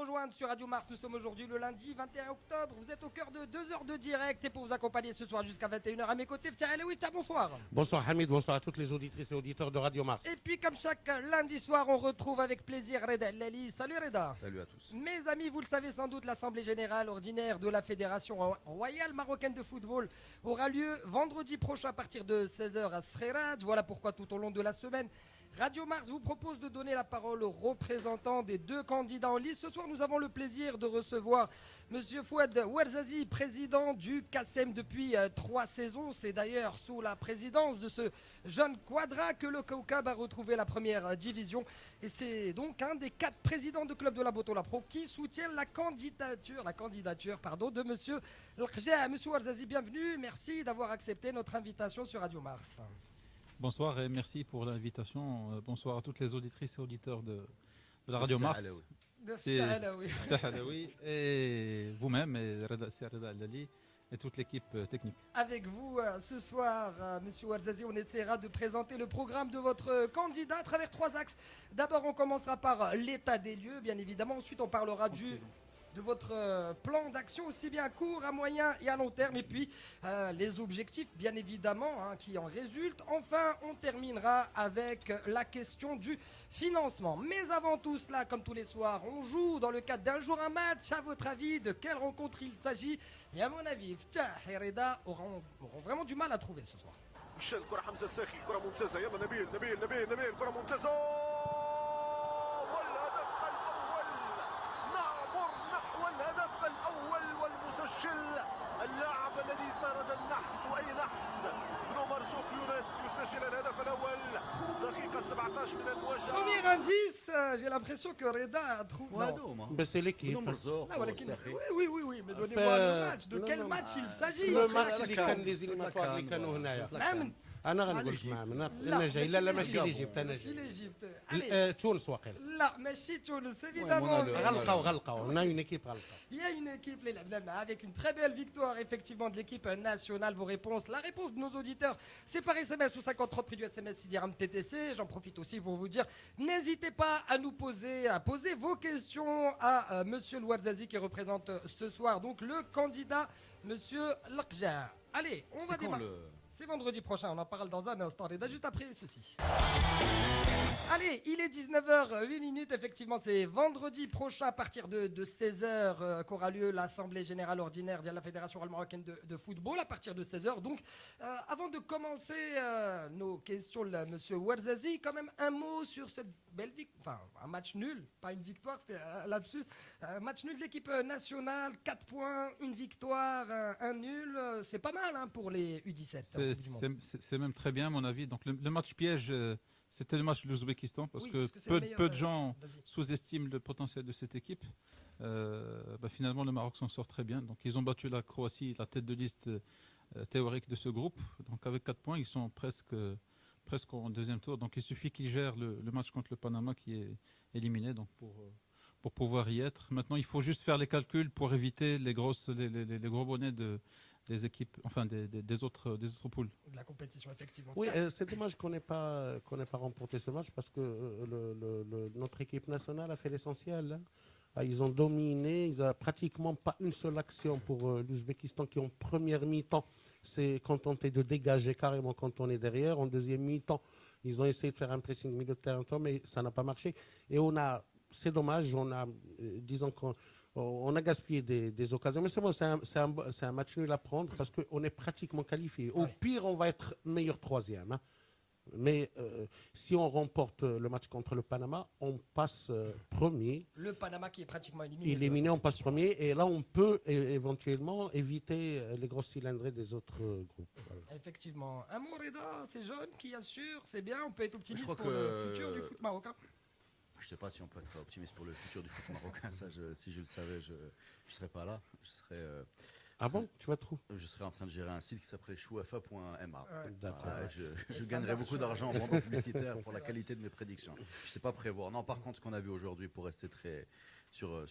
rejoindre sur Radio Mars, nous sommes aujourd'hui le lundi 21 octobre. Vous êtes au cœur de 2 heures de direct et pour vous accompagner ce soir jusqu'à 21h à mes côtés, Ftah Alaoui, bonsoir. Bonsoir Hamid, bonsoir à toutes les auditrices et auditeurs de Radio Mars. Et puis comme chaque lundi soir, on retrouve avec plaisir Reda Lali. Salut Reda. Salut à tous. Mes amis, vous le savez sans doute, l'Assemblée Générale Ordinaire de la Fédération Royale Marocaine de Football aura lieu vendredi prochain à partir de 16h à Srerat. Voilà pourquoi tout au long de la semaine, Radio Mars vous propose de donner la parole aux représentants des 2 candidats en lice. Ce soir, nous avons le plaisir de recevoir Monsieur Fouad Ouarzazi, président du CASEM depuis 3 saisons. C'est d'ailleurs sous la présidence de ce jeune Quadra que le Kaukab a retrouvé la première division. Et c'est donc un des 4 présidents de club de la Botola Pro qui soutient la candidature de Monsieur L'Kja. Monsieur Ouarzazi, bienvenue. Merci d'avoir accepté notre invitation sur Radio Mars. Bonsoir et merci pour l'invitation. Bonsoir à toutes les auditrices et auditeurs de la Radio Mars. C'est Ftah Alaoui et vous-même et Reda Alali et toute l'équipe technique. Avec vous ce soir, Monsieur Ouarzazi, on essaiera de présenter le programme de votre candidat à travers 3 axes. D'abord, on commencera par l'état des lieux, bien évidemment. Ensuite, on parlera de votre plan d'action, aussi bien à court, à moyen et à long terme, et puis les objectifs, bien évidemment, qui en résultent. Enfin, on terminera avec la question du financement. Mais avant tout cela, comme tous les soirs, on joue dans le cadre d'un jour un match. À votre avis, de quelle rencontre il s'agit? Et à mon avis, Ftah et Reda auront vraiment du mal à trouver ce soir. اللاعب الذي طرد النحس واي نحس بن مرزوق يونس يسجل الهدف الاول دقيقه 17 من المواجهه. Premier indice, j'ai l'impression que Reda a trouvé. Ben, c'est l'équipe. Oui, mais donnez-moi le match. De quel match il s'agit? Le match اللي كان les éliminatoires اللي كانوا هنايا. انا غنقول لك معاهم انا جاي لا ماشي ليجيبت انا جاي تونس واقيلا لا ماشي تونس évidemment. غلقوا on a une équipe غلقوا. Il y a une équipe avec une très belle victoire effectivement de l'équipe nationale. Vos réponses, la réponse de nos auditeurs, c'est par SMS ou 5030 prix du SMS Sidiram TTC. J'en profite aussi pour vous dire, n'hésitez pas à poser vos questions à Monsieur Ouarzazi qui représente ce soir donc le candidat Monsieur L'Kja. Allez, on va démarrer. C'est vendredi prochain, on en parle dans un instant. Reda, juste après ceci. Allez, il est 19h08, effectivement, c'est vendredi prochain à partir de 16h qu'aura lieu l'Assemblée Générale Ordinaire de la Fédération Marocaine de Football, à partir de 16h. Donc, avant de commencer nos questions, Monsieur Ouarzazi, quand même un mot sur cette belle victoire, enfin un match nul, pas une victoire, c'était un lapsus, un match nul de l'équipe nationale, 4 points, une victoire, un nul, c'est pas mal pour les U17. C'est même très bien à mon avis. Donc le match piège, c'était le match de l'Ouzbékistan parce que peu de gens sous-estiment le potentiel de cette équipe. Finalement, le Maroc s'en sort très bien. Donc ils ont battu la Croatie, la tête de liste théorique de ce groupe. Donc avec 4 points, ils sont presque en deuxième tour. Donc il suffit qu'ils gèrent le match contre le Panama qui est éliminé. Donc pour pouvoir y être. Maintenant, il faut juste faire les calculs pour éviter les gros bonnets des équipes, enfin des autres poules. De la compétition, effectivement. Oui, c'est dommage qu'on n'ait pas remporté ce match parce que notre équipe nationale a fait l'essentiel. Ils ont dominé, ils n'ont pratiquement pas une seule action pour l'Ouzbékistan qui en première mi-temps s'est contenté de dégager carrément quand on est derrière. En deuxième mi-temps, ils ont essayé de faire un pressing milieu de terrain, mais ça n'a pas marché. Et c'est dommage, disons qu'on a gaspillé des occasions. Mais c'est bon, c'est un match nul à prendre parce qu'on est pratiquement qualifié. Au pire, on va être meilleur troisième. Mais si on remporte le match contre le Panama, on passe premier. Le Panama qui est pratiquement éliminé. Éliminé, on passe premier. Et là, on peut éventuellement éviter les grosses cylindrées des autres groupes. Voilà. Effectivement. Un mot, Reda, c'est jeune qui assure, c'est bien. On peut être optimiste pour le futur du foot marocain. Je ne sais pas si on peut être optimiste pour le futur du foot marocain. Ça, si je le savais, je ne serais pas là. Ah bon? Tu vas trop? Je serais en train de gérer un site qui s'appellerait chouafa.ma. Je Ça gagnerais marche. beaucoup d'argent en vendant publicitaire pour la qualité de mes prédictions. Je ne sais pas prévoir. Non, par contre, ce qu'on a vu aujourd'hui, pour rester très sur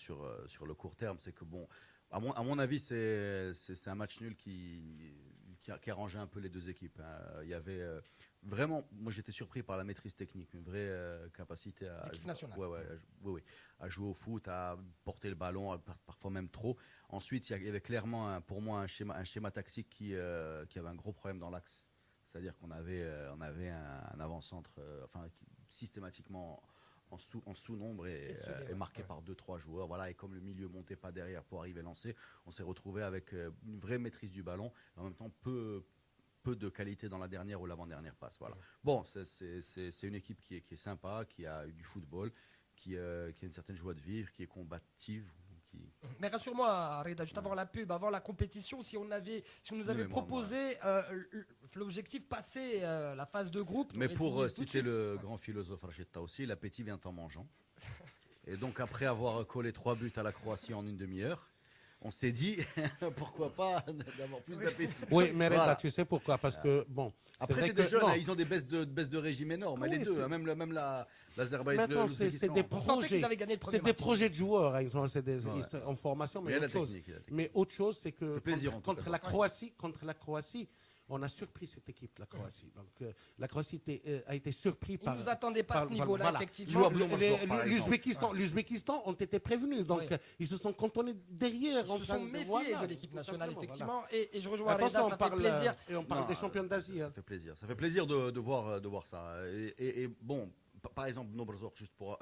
le court terme, c'est que bon, à mon avis, c'est un match nul qui arrangeait un peu les deux équipes. Il y avait vraiment, moi j'étais surpris par la maîtrise technique, une vraie capacité à L'équipe nationale. à jouer au foot, à porter le ballon, parfois même trop. Ensuite, il y avait clairement pour moi un schéma tactique qui avait un gros problème dans l'axe. C'est-à-dire qu'on avait un avant-centre systématiquement en sous-nombre et marqué par 2-3 joueurs. Voilà, et comme le milieu montait pas derrière pour arriver lancer, on s'est retrouvé avec une vraie maîtrise du ballon, et en même temps peu de qualité dans la dernière ou l'avant-dernière passe. Voilà. Bon, c'est une équipe qui est sympa, qui a eu du football, qui a une certaine joie de vivre, qui est combative. Mais rassure-moi, Reda, juste avant la pub, avant la compétition, si on nous avait proposé l'objectif passer la phase de groupe. Mais pour citer le grand philosophe Rachid Taoussi, l'appétit vient en mangeant. Et donc après avoir collé 3 buts à la Croatie en une demi-heure, on s'est dit pourquoi pas d'avoir plus d'appétit. Oui, mais Reda, tu sais pourquoi? Parce que bon. Après, c'est des jeunes, ils ont des baisses de régime énormes. Les deux, même l'Azerbaïdjan. C'est des projets. C'est des projets de joueurs, en formation, mais autre chose. Mais autre chose, c'est que contre la Croatie, on a surpris cette équipe, la Croatie. Donc la Croatie a été surpris par. Ils ne nous attendaient pas à ce niveau-là, effectivement. L'Ouzbékistan ont été prévenus, donc ils se sont cantonnés derrière. Ils se sont méfiés de l'équipe nationale, effectivement. Et je rejoins Reda, ça fait plaisir. Et on parle des champions d'Asie. Ça fait plaisir de voir ça. Et bon, par exemple, Nobrozor,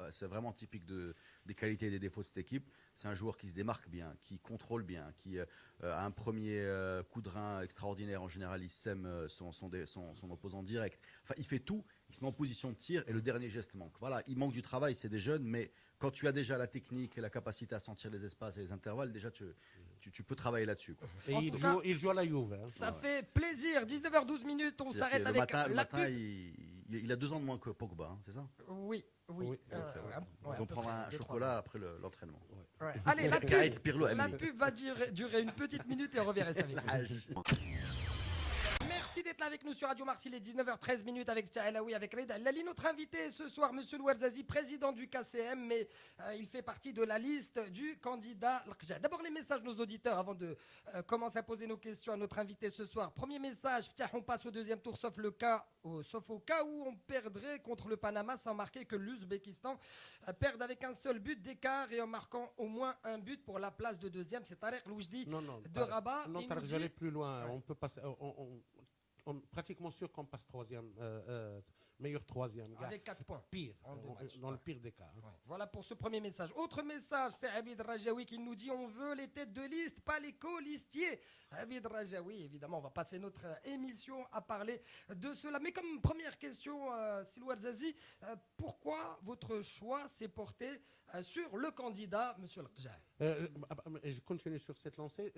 c'est vraiment typique des qualités et des défauts de cette équipe. C'est un joueur qui se démarque bien, qui contrôle bien, qui a un premier coup de rein extraordinaire. En général, il sème son opposant direct. Enfin, il fait tout. Il se met en position de tir et le dernier geste manque. Voilà, il manque du travail, c'est des jeunes, mais quand tu as déjà la technique et la capacité à sentir les espaces et les intervalles, déjà tu peux travailler là-dessus. Et il joue à la Juve. Ça fait plaisir. 19h12 minutes, on s'arrête avec le la matin, pub. il a 2 ans de moins que Pogba, c'est ça? Oui. Ils vont prendre un chocolat après l'entraînement. Ouais. Allez, la pub va durer une petite minute et on revient rester avec nous. Merci d'être là avec nous sur Radio Marseille, les 19h13 minutes avec Tchahelaoui, avec Reda Lali. Notre invité ce soir, Monsieur Louarzazi, président du KCM, mais il fait partie de la liste du candidat L'Arkja. D'abord les messages de nos auditeurs avant de commencer à poser nos questions à notre invité ce soir. Premier message, on passe au deuxième tour sauf au cas où on perdrait contre le Panama sans marquer que l'Ouzbékistan perde avec un seul but d'écart et en marquant au moins un but pour la place de deuxième. C'est Tarek Louchdi de Rabat. Non, Tarek, j'allais plus loin. On peut passer... On est pratiquement sûr qu'on passe troisième, meilleur troisième. Avec 4 points. Pire, dans le pire des cas. Ouais. Voilà pour ce premier message. Autre message, c'est Abid Rajaoui qui nous dit on veut les têtes de liste, pas les colistiers. Abid Rajaoui, évidemment, on va passer notre émission à parler de cela. Mais comme première question, Silou Arzazi, pourquoi votre choix s'est porté sur le candidat, Monsieur L'Arkja? Je continue sur cette lancée,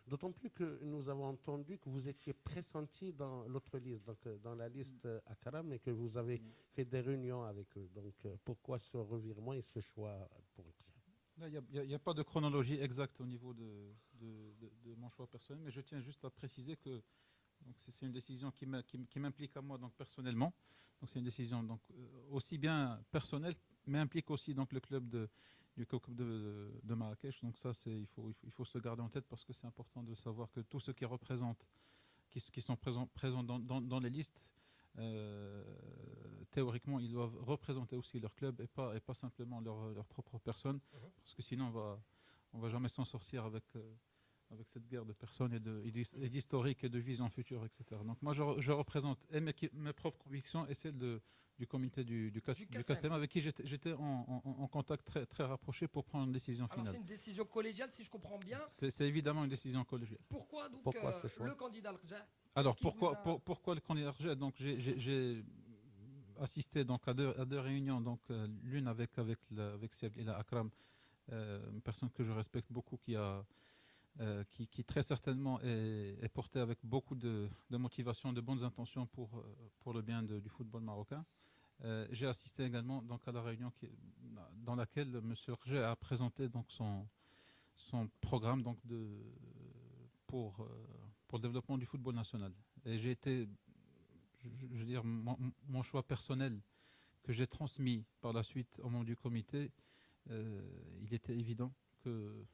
d'autant plus que nous avons entendu que vous étiez pressenti dans l'autre liste, donc dans la liste Akaram, et que vous avez fait des réunions avec eux. Donc pourquoi ce revirement et ce choix pour il n'y a pas de chronologie exacte au niveau de mon choix personnel, mais je tiens juste à préciser que c'est une décision qui m'implique à moi donc, personnellement. Donc c'est une décision donc, aussi bien personnelle, mais implique aussi donc, le club du COCOP de Marrakech. Donc ça, il faut se le garder en tête parce que c'est important de savoir que tous ceux qui représentent, qui sont présents dans les listes, théoriquement, ils doivent représenter aussi leur club et pas simplement leur propre personne, parce que sinon on va jamais s'en sortir avec cette guerre de personnes et d'historique et de vision future, etc. Donc moi, je représente mes propres convictions et celles du comité du KCM avec qui j'étais en contact très, très rapproché pour prendre une décision finale. Alors c'est une décision collégiale, si je comprends bien. C'est évidemment une décision collégiale. Pourquoi donc ce choix? Le candidat L'Arkja? Alors pourquoi le candidat L'Arkja? Donc j'ai assisté donc à deux réunions, donc l'une avec Sieb Ila Akram, une personne que je respecte beaucoup, qui très certainement est portée avec beaucoup de motivation, de bonnes intentions pour le bien du football marocain. J'ai assisté également donc, à la réunion dans laquelle M. L'Arkja a présenté donc, son programme donc, pour le développement du football national. Et j'ai été, je veux dire, mon choix personnel que j'ai transmis par la suite aux membres du comité, il était évident que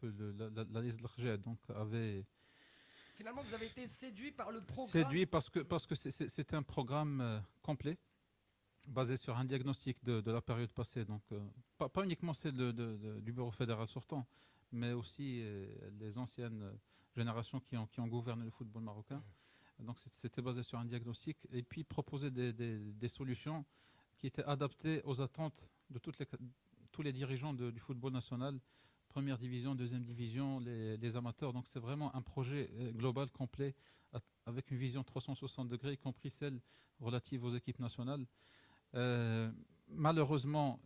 la liste de L'Arkja donc avait finalement, vous avez été séduit par le programme. Séduit parce que c'est un programme complet, basé sur un diagnostic de la période passée. Donc, pas uniquement celle du bureau fédéral sortant, mais aussi les anciennes générations qui ont gouverné le football marocain. Donc, c'était basé sur un diagnostic et puis proposer des solutions qui étaient adaptées aux attentes de tous les dirigeants du football national, première division, deuxième division, les amateurs. Donc c'est vraiment un projet global, complet, avec une vision 360 degrés, y compris celle relative aux équipes nationales. Malheureusement,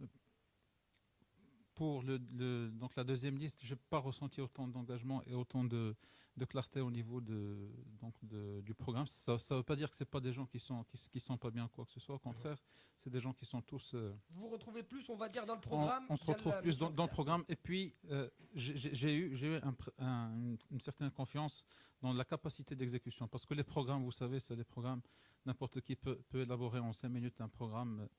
pour donc la deuxième liste, je n'ai pas ressenti autant d'engagement et autant de clarté au niveau du programme. Ça ne veut pas dire que ce pas des gens qui sont pas bien quoi que ce soit. Au contraire, c'est des gens qui sont tous... Vous vous retrouvez plus, on va dire, dans le programme. On se retrouve plus dans le programme. Et puis, j'ai eu une certaine confiance dans la capacité d'exécution. Parce que les programmes, vous savez, c'est des programmes, n'importe qui peut élaborer en 5 minutes un programme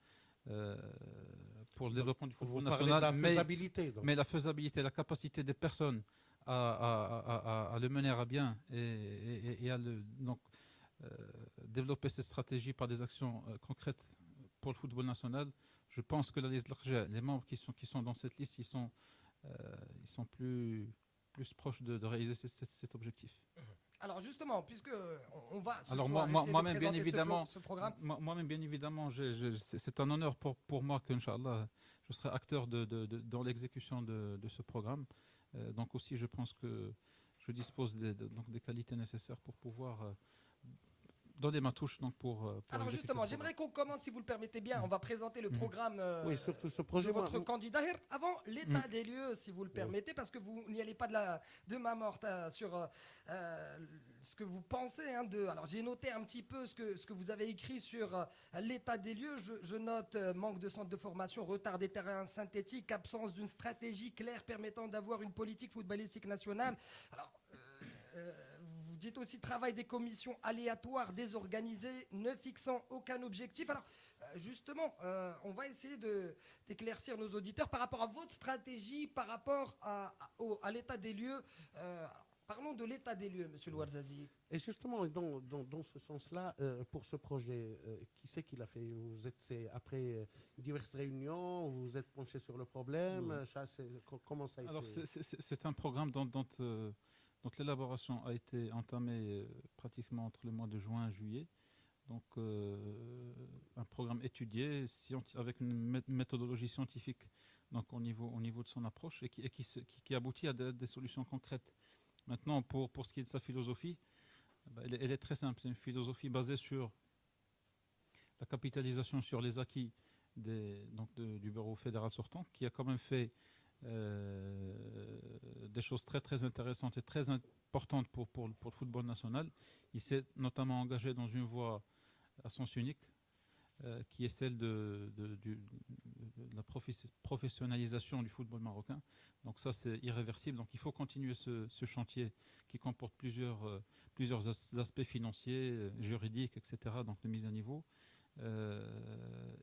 pour le développement du football national. La faisabilité, mais la faisabilité, la capacité des personnes à le mener à bien et à développer cette stratégie par des actions concrètes pour le football national. Je pense que la liste les membres qui sont dans cette liste, ils sont plus proches de réaliser cet objectif. Alors justement, puisque on va ce Alors soir moi-même bien évidemment, ce programme. Moi-même bien évidemment, c'est un honneur pour moi que Inch'Allah, je serai acteur dans l'exécution de ce programme. Donc aussi, je pense que je dispose des qualités nécessaires pour pouvoir donner ma touche pour alors justement, j'aimerais qu'on commence, si vous le permettez bien, on va présenter le programme oui, surtout ce projet, de votre candidat avant l'état des lieux, si vous le permettez, parce que vous n'y allez pas de main morte sur ce que vous pensez. Alors j'ai noté un petit peu ce que vous avez écrit sur l'état des lieux. Je note manque de centres de formation, retard des terrains synthétiques, absence d'une stratégie claire permettant d'avoir une politique footballistique nationale. Alors vous dites aussi travail des commissions aléatoires, désorganisées, ne fixant aucun objectif. Alors justement, on va essayer d'éclaircir nos auditeurs par rapport à votre stratégie, par rapport à l'état des lieux. Parlons de l'état des lieux, Monsieur Louarzazi. Et justement, dans ce sens-là, pour ce projet, qui c'est qui l'a fait? Après diverses réunions, vous êtes penché sur le problème. Comment ça a été? Alors, c'est un programme dont l'élaboration a été entamée pratiquement entre le mois de juin et juillet. Donc, un programme étudié avec une méthodologie scientifique donc au niveau de son approche et qui aboutit à des solutions concrètes. Maintenant, pour ce qui est de sa philosophie, elle est très simple. C'est une philosophie basée sur la capitalisation sur les acquis du bureau fédéral sortant, qui a quand même fait des choses très très intéressantes et très importantes pour le football national. Il s'est notamment engagé dans une voie à sens unique, qui est celle de la professionnalisation du football marocain. Donc ça, c'est irréversible. Donc il faut continuer ce chantier qui comporte plusieurs aspects financiers, juridiques, etc., donc de mise à niveau.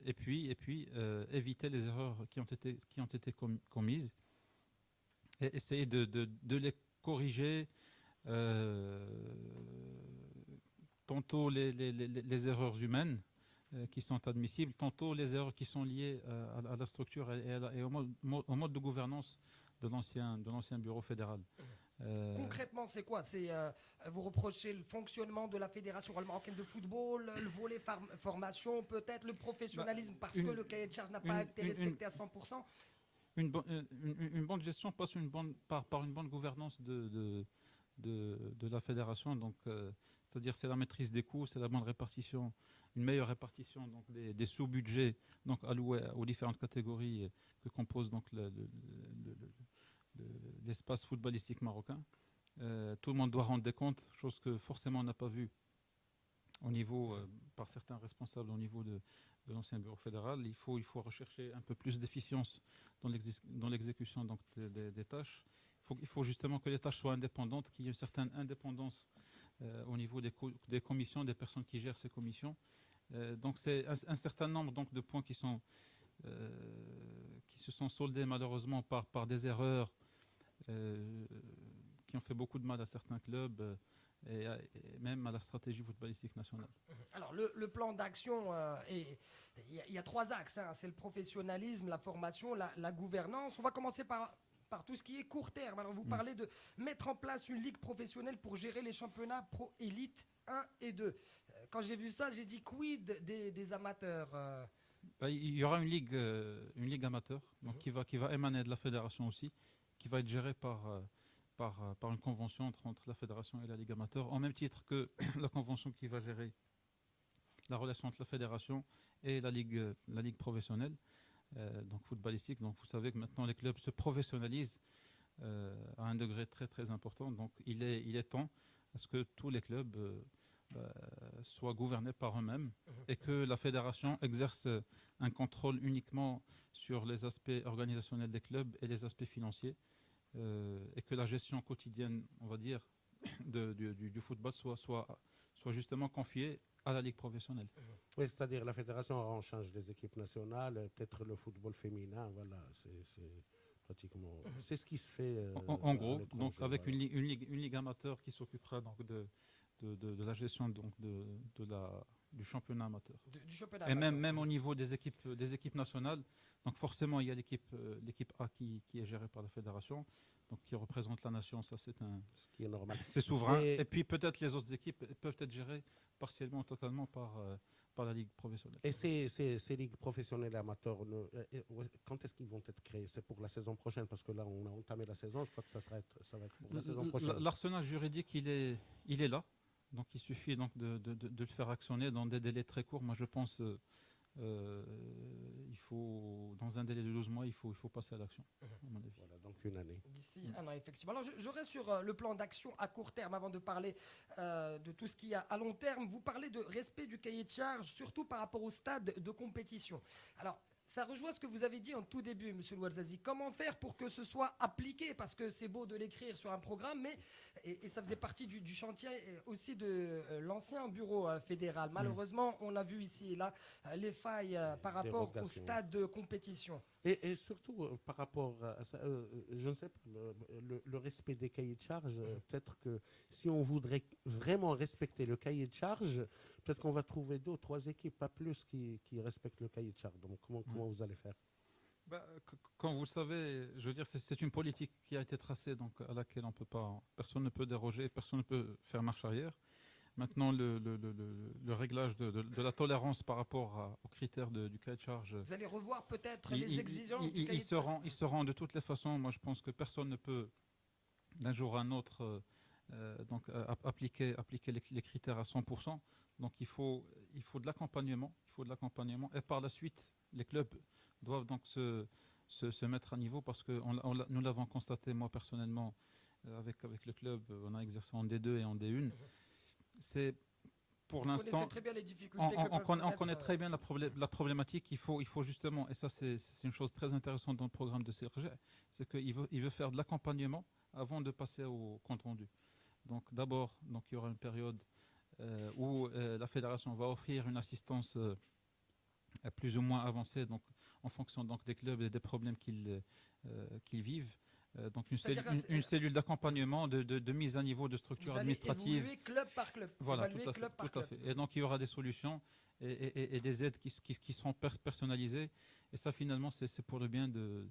Et puis éviter les erreurs qui ont été commises et essayer de les corriger, tantôt les erreurs humaines qui sont admissibles, tantôt les erreurs qui sont liées à la structure et au mode de gouvernance de l'ancien bureau fédéral. Concrètement, c'est quoi? Vous reprochez le fonctionnement de la Fédération marocaine de football, le volet formation, peut-être le professionnalisme, parce que le cahier de charge n'a pas été respecté à 100%. Une bonne gestion passe par une bonne gouvernance de la fédération. Donc, c'est-à-dire c'est la maîtrise des coûts, c'est la bonne répartition, une meilleure répartition donc des sous-budgets donc alloués aux différentes catégories que compose donc l'espace footballistique marocain. Tout le monde doit rendre des comptes, chose que forcément on n'a pas vue au niveau, par certains responsables au niveau de l'ancien bureau fédéral. Il faut rechercher un peu plus d'efficience dans l'exécution donc des tâches. Il faut justement que les tâches soient indépendantes, qu'il y ait une certaine indépendance au niveau des commissions, des personnes qui gèrent ces commissions. Donc c'est un certain nombre donc, de points qui se sont soldés malheureusement par des erreurs qui ont fait beaucoup de mal à certains clubs et même à la stratégie footballistique nationale. Alors le plan d'action, il y a 3 axes, hein. C'est le professionnalisme, la formation, la gouvernance. On va commencer par tout ce qui est court terme. Alors vous parlez de mettre en place une ligue professionnelle pour gérer les championnats pro élite 1 et 2. Quand j'ai vu ça, j'ai dit quid des amateurs. Il y aura une ligue amateur donc qui va émaner de la fédération aussi, qui va être gérée par une convention entre la fédération et la ligue amateur, en même titre que la convention qui va gérer la relation entre la fédération et la ligue professionnelle, donc footballistique. Donc vous savez que maintenant les clubs se professionnalisent à un degré très très important. Donc il est temps à ce que tous les clubs soient gouvernés par eux-mêmes et que la fédération exerce un contrôle uniquement sur les aspects organisationnels des clubs et les aspects financiers, et que la gestion quotidienne, on va dire, du football soit justement confiée à la ligue professionnelle. Oui, c'est-à-dire la fédération en charge des équipes nationales, peut-être le football féminin, voilà, c'est pratiquement... C'est ce qui se fait en gros, donc avec une ligue amateur qui s'occupera donc de la gestion donc du championnat amateur. Du championnat et amateur. même au niveau des équipes nationales, donc forcément il y a l'équipe A qui est gérée par la fédération, donc qui représente la nation, ça ce qui est normal. C'est souverain. Et puis peut-être les autres équipes peuvent être gérées partiellement, totalement par la ligue professionnelle. Et ces ligues professionnelles amateurs, quand est-ce qu'ils vont être créés? C'est pour la saison prochaine, parce que là on a entamé la saison, je crois que ça va être pour la saison prochaine. L'arsenal juridique il est là. Donc il suffit donc de le faire actionner dans des délais très courts. Moi je pense il faut, dans un délai de 12 mois, il faut passer à l'action, à mon avis. Voilà, donc une année. D'ici un an, effectivement. Alors je reste sur le plan d'action à court terme avant de parler de tout ce qu'il y a à long terme. Vous parlez de respect du cahier de charge, surtout par rapport au stade de compétition. Alors, ça rejoint ce que vous avez dit en tout début, Monsieur Louarzazi. Comment faire pour que ce soit appliqué? Parce que c'est beau de l'écrire sur un programme, mais et ça faisait partie du chantier aussi de l'ancien bureau fédéral. Malheureusement, on a vu ici et là les failles par rapport au stade de compétition. Et surtout, par rapport à ça, je ne sais pas, le respect des cahiers de charge, peut-être que si on voudrait vraiment respecter le cahier de charge, peut-être qu'on va trouver 2 ou 3 équipes, pas plus, qui respectent le cahier de charge. Donc, comment vous allez faire? Comme vous le savez, je veux dire, c'est une politique qui a été tracée, donc à laquelle personne ne peut déroger, personne ne peut faire marche arrière. Maintenant, le réglage de la tolérance par rapport aux critères du cahier de charge. Vous allez revoir peut-être les exigences du cahier de charge. Ils seront de toutes les façons. Moi, je pense que personne ne peut, d'un jour à un autre, appliquer les critères à 100%. Donc, il faut de l'accompagnement. Et par la suite, les clubs doivent donc se mettre à niveau, parce que nous l'avons constaté, moi personnellement, avec le club, on a exercé en D2 et en D1. C'est pour l'instant, on connaît très bien la problématique. Il faut justement, et ça c'est une chose très intéressante dans le programme de CRG, c'est qu'il veut faire de l'accompagnement avant de passer au compte rendu. Donc d'abord, il y aura une période où la fédération va offrir une assistance plus ou moins avancée, donc en fonction donc des clubs et des problèmes qu'ils vivent. Donc une cellule d'accompagnement, de mise à niveau de structure administrative. Évoluer club par club. Voilà, tout à fait. Et donc il y aura des solutions et des aides qui seront personnalisées. Et ça, finalement, c'est pour le bien de...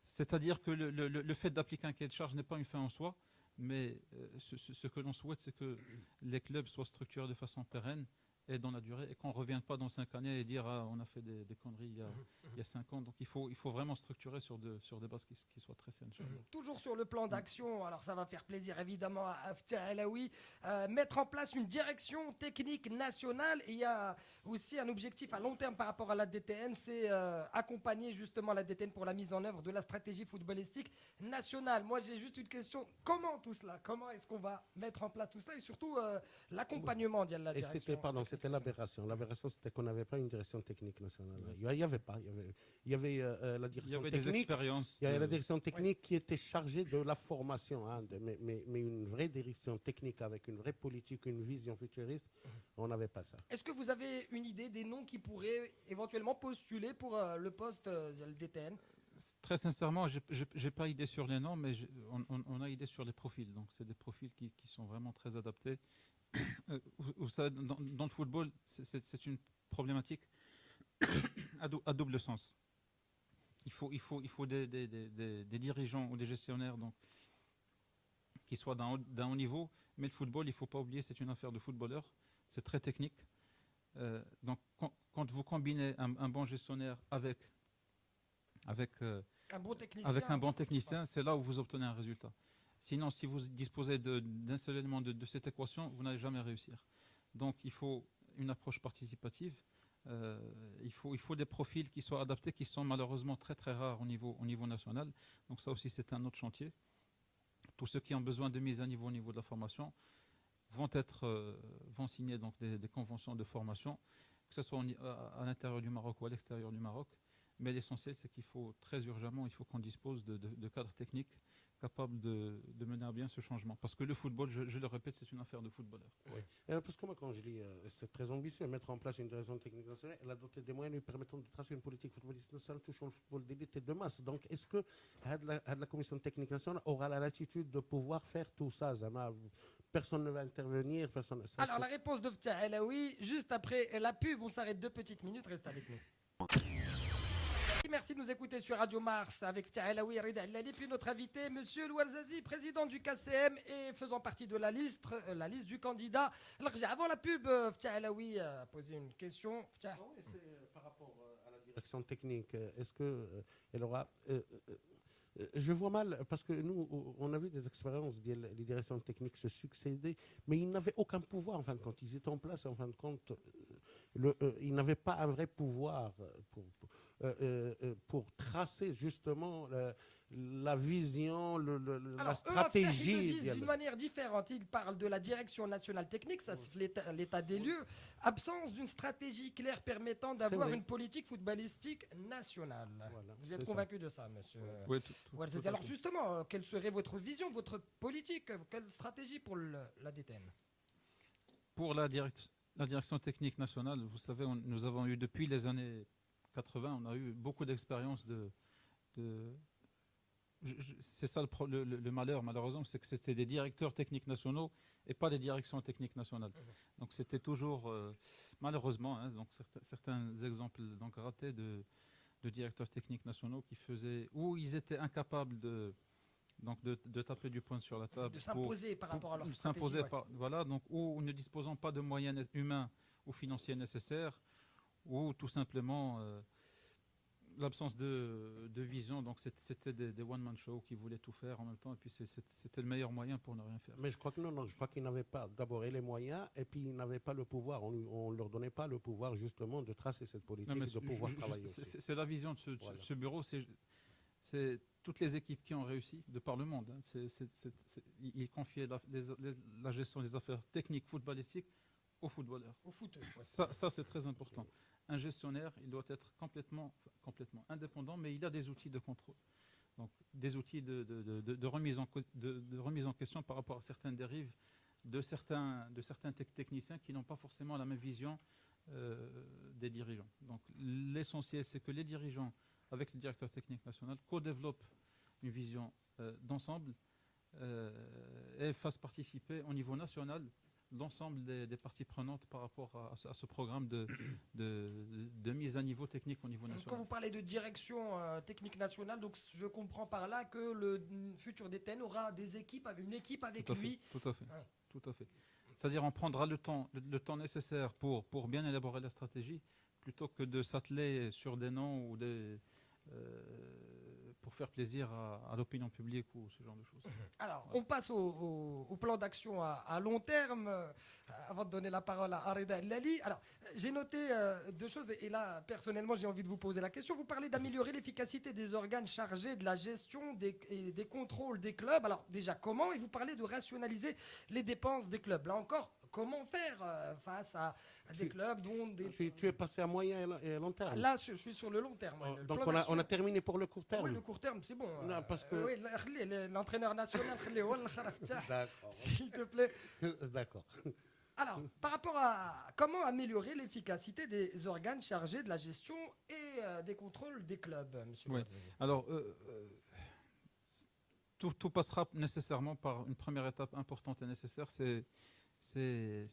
C'est-à-dire que le fait d'appliquer un cahier de charge n'est pas une fin en soi, mais ce que l'on souhaite, c'est que les clubs soient structurés de façon pérenne et dans la durée, et qu'on ne revienne pas dans 5 années et dire on a fait des conneries il y a 5 ans. Donc il faut vraiment structurer sur des bases qui soient très saines. Toujours sur le plan d'action, alors ça va faire plaisir évidemment à Aftia Alaoui, mettre en place une direction technique nationale. Et il y a aussi un objectif à long terme par rapport à la DTN, c'est accompagner justement la DTN pour la mise en œuvre de la stratégie footballistique nationale. Moi j'ai juste une question, comment tout cela? Comment est-ce qu'on va mettre en place tout cela, et surtout l'accompagnement de la direction? C'était l'aberration. L'aberration, c'était qu'on n'avait pas une direction technique nationale. Il n'y avait pas. Il y avait la direction technique. Des expériences. Il y avait la direction technique qui était chargée de la formation. Mais une vraie direction technique avec une vraie politique, une vision futuriste, on n'avait pas ça. Est-ce que vous avez une idée des noms qui pourraient éventuellement postuler pour le poste de DTN? Très sincèrement, j'ai pas idée sur les noms, mais on a idée sur les profils. Donc, c'est des profils qui sont vraiment très adaptés. Vous savez, dans le football, c'est une problématique à double sens. Il faut des dirigeants ou des gestionnaires donc, qui soient d'un haut niveau, mais le football, il ne faut pas oublier, c'est une affaire de footballeurs, c'est très technique. Donc, quand vous combinez un bon gestionnaire avec un bon technicien, c'est là où vous obtenez un résultat. Sinon, si vous disposez d'un seul élément de cette équation, vous n'allez jamais réussir. Donc, il faut une approche participative. Il faut des profils qui soient adaptés, qui sont malheureusement très très rares au niveau national. Donc, ça aussi, c'est un autre chantier. Tous ceux qui ont besoin de mise à niveau au niveau de la formation vont signer donc des conventions de formation, que ce soit à l'intérieur du Maroc ou à l'extérieur du Maroc. Mais l'essentiel, c'est qu'il faut très urgemment, il faut qu'on dispose de cadres techniques capables de mener à bien ce changement. Parce que le football, je le répète, c'est une affaire de footballeurs. Oui. Parce que moi, quand je lis, c'est très ambitieux, mettre en place une direction technique nationale, elle a doté des moyens lui permettant de tracer une politique footballistique nationale touchant le football d'élite et de masse. Donc, est-ce que la commission technique nationale aura la latitude de pouvoir faire tout ça, Zama? Personne ne va intervenir. Alors, la réponse de Ftah Alaoui, juste après la pub, on s'arrête 2 petites minutes, reste avec nous. Merci de nous écouter sur Radio Mars avec Ftah Alaoui et Rida Allali, puis notre invité, Monsieur Louarzazi, président du KCM et faisant partie de la liste du candidat. Alors, avant la pub, Ftah Alaoui a posé une question. C'est par rapport à la direction technique. Est-ce qu'elle aura... je vois mal, parce que nous, on a vu des expériences des directions techniques se succéder, mais ils n'avaient aucun pouvoir, en fin de compte. Ils étaient en place, en fin de compte, ils n'avaient pas un vrai pouvoir pour tracer justement la vision, la stratégie. Ils le disent d'une manière différente. Ils parlent de la direction nationale technique, ça c'est l'état des lieux. Absence d'une stratégie claire permettant d'avoir une politique footballistique nationale. Voilà, vous êtes convaincu de ça, monsieur? Oui, alors justement, quelle serait votre vision, votre politique, quelle stratégie pour la DTN? Pour la direction technique nationale, vous savez, nous avons eu depuis les années 80, on a eu beaucoup d'expériences c'est ça le malheur, malheureusement, c'est que c'était des directeurs techniques nationaux et pas des directions techniques nationales. Donc c'était toujours, malheureusement, donc certains exemples donc, ratés de directeurs techniques nationaux qui faisaient, où ils étaient incapables de taper du poing sur la table. De s'imposer par rapport à leur stratégie. Voilà, donc, ou ne disposant pas de moyens humains ou financiers nécessaires, ou tout simplement l'absence de vision. Donc c'était des one-man shows qui voulaient tout faire en même temps, et puis c'était le meilleur moyen pour ne rien faire. Mais je crois que non, je crois qu'ils n'avaient pas d'abord les moyens, et puis ils n'avaient pas le pouvoir. On ne leur donnait pas le pouvoir justement de tracer cette politique, de pouvoir travailler aussi. C'est la vision de ce bureau, c'est toutes les équipes qui ont réussi de par le monde. Ils confiaient la gestion des affaires techniques footballistiques aux footballeurs. Au foot. Ça c'est très important. Un gestionnaire, il doit être complètement indépendant, mais il a des outils de contrôle. Donc, des outils de remise en question par rapport à certaines dérives de certains techniciens qui n'ont pas forcément la même vision des dirigeants. Donc, l'essentiel, c'est que les dirigeants, avec le directeur technique national, co-développent une vision d'ensemble et fassent participer au niveau national l'ensemble des parties prenantes par rapport à ce programme de mise à niveau technique au niveau national. Quand vous parlez de direction technique nationale, donc je comprends par là que le futur DTN aura une équipe avec lui. Tout à fait. C'est-à-dire on prendra le temps nécessaire pour bien élaborer la stratégie, plutôt que de s'atteler sur des noms ou pour faire plaisir à l'opinion publique ou ce genre de choses. Alors, on passe au plan d'action à long terme, avant de donner la parole à Rida Allali. Alors, j'ai noté 2 choses, et là, personnellement, j'ai envie de vous poser la question. Vous parlez d'améliorer l'efficacité des organes chargés de la gestion et des contrôles des clubs. Alors, déjà, comment? Et vous parlez de rationaliser les dépenses des clubs. Là encore, comment faire face à des clubs dont Tu es passé à moyen et à long terme. Là, je suis sur le long terme. Donc on a terminé pour le court terme. Oui, le court terme, c'est bon. Non, parce que... Oui, l'entraîneur national, D'accord. s'il te plaît. D'accord. Alors, par rapport à comment améliorer l'efficacité des organes chargés de la gestion et des contrôles des clubs, monsieur Oui. Ouazzani. Alors, tout passera nécessairement par une première étape importante et nécessaire, c'est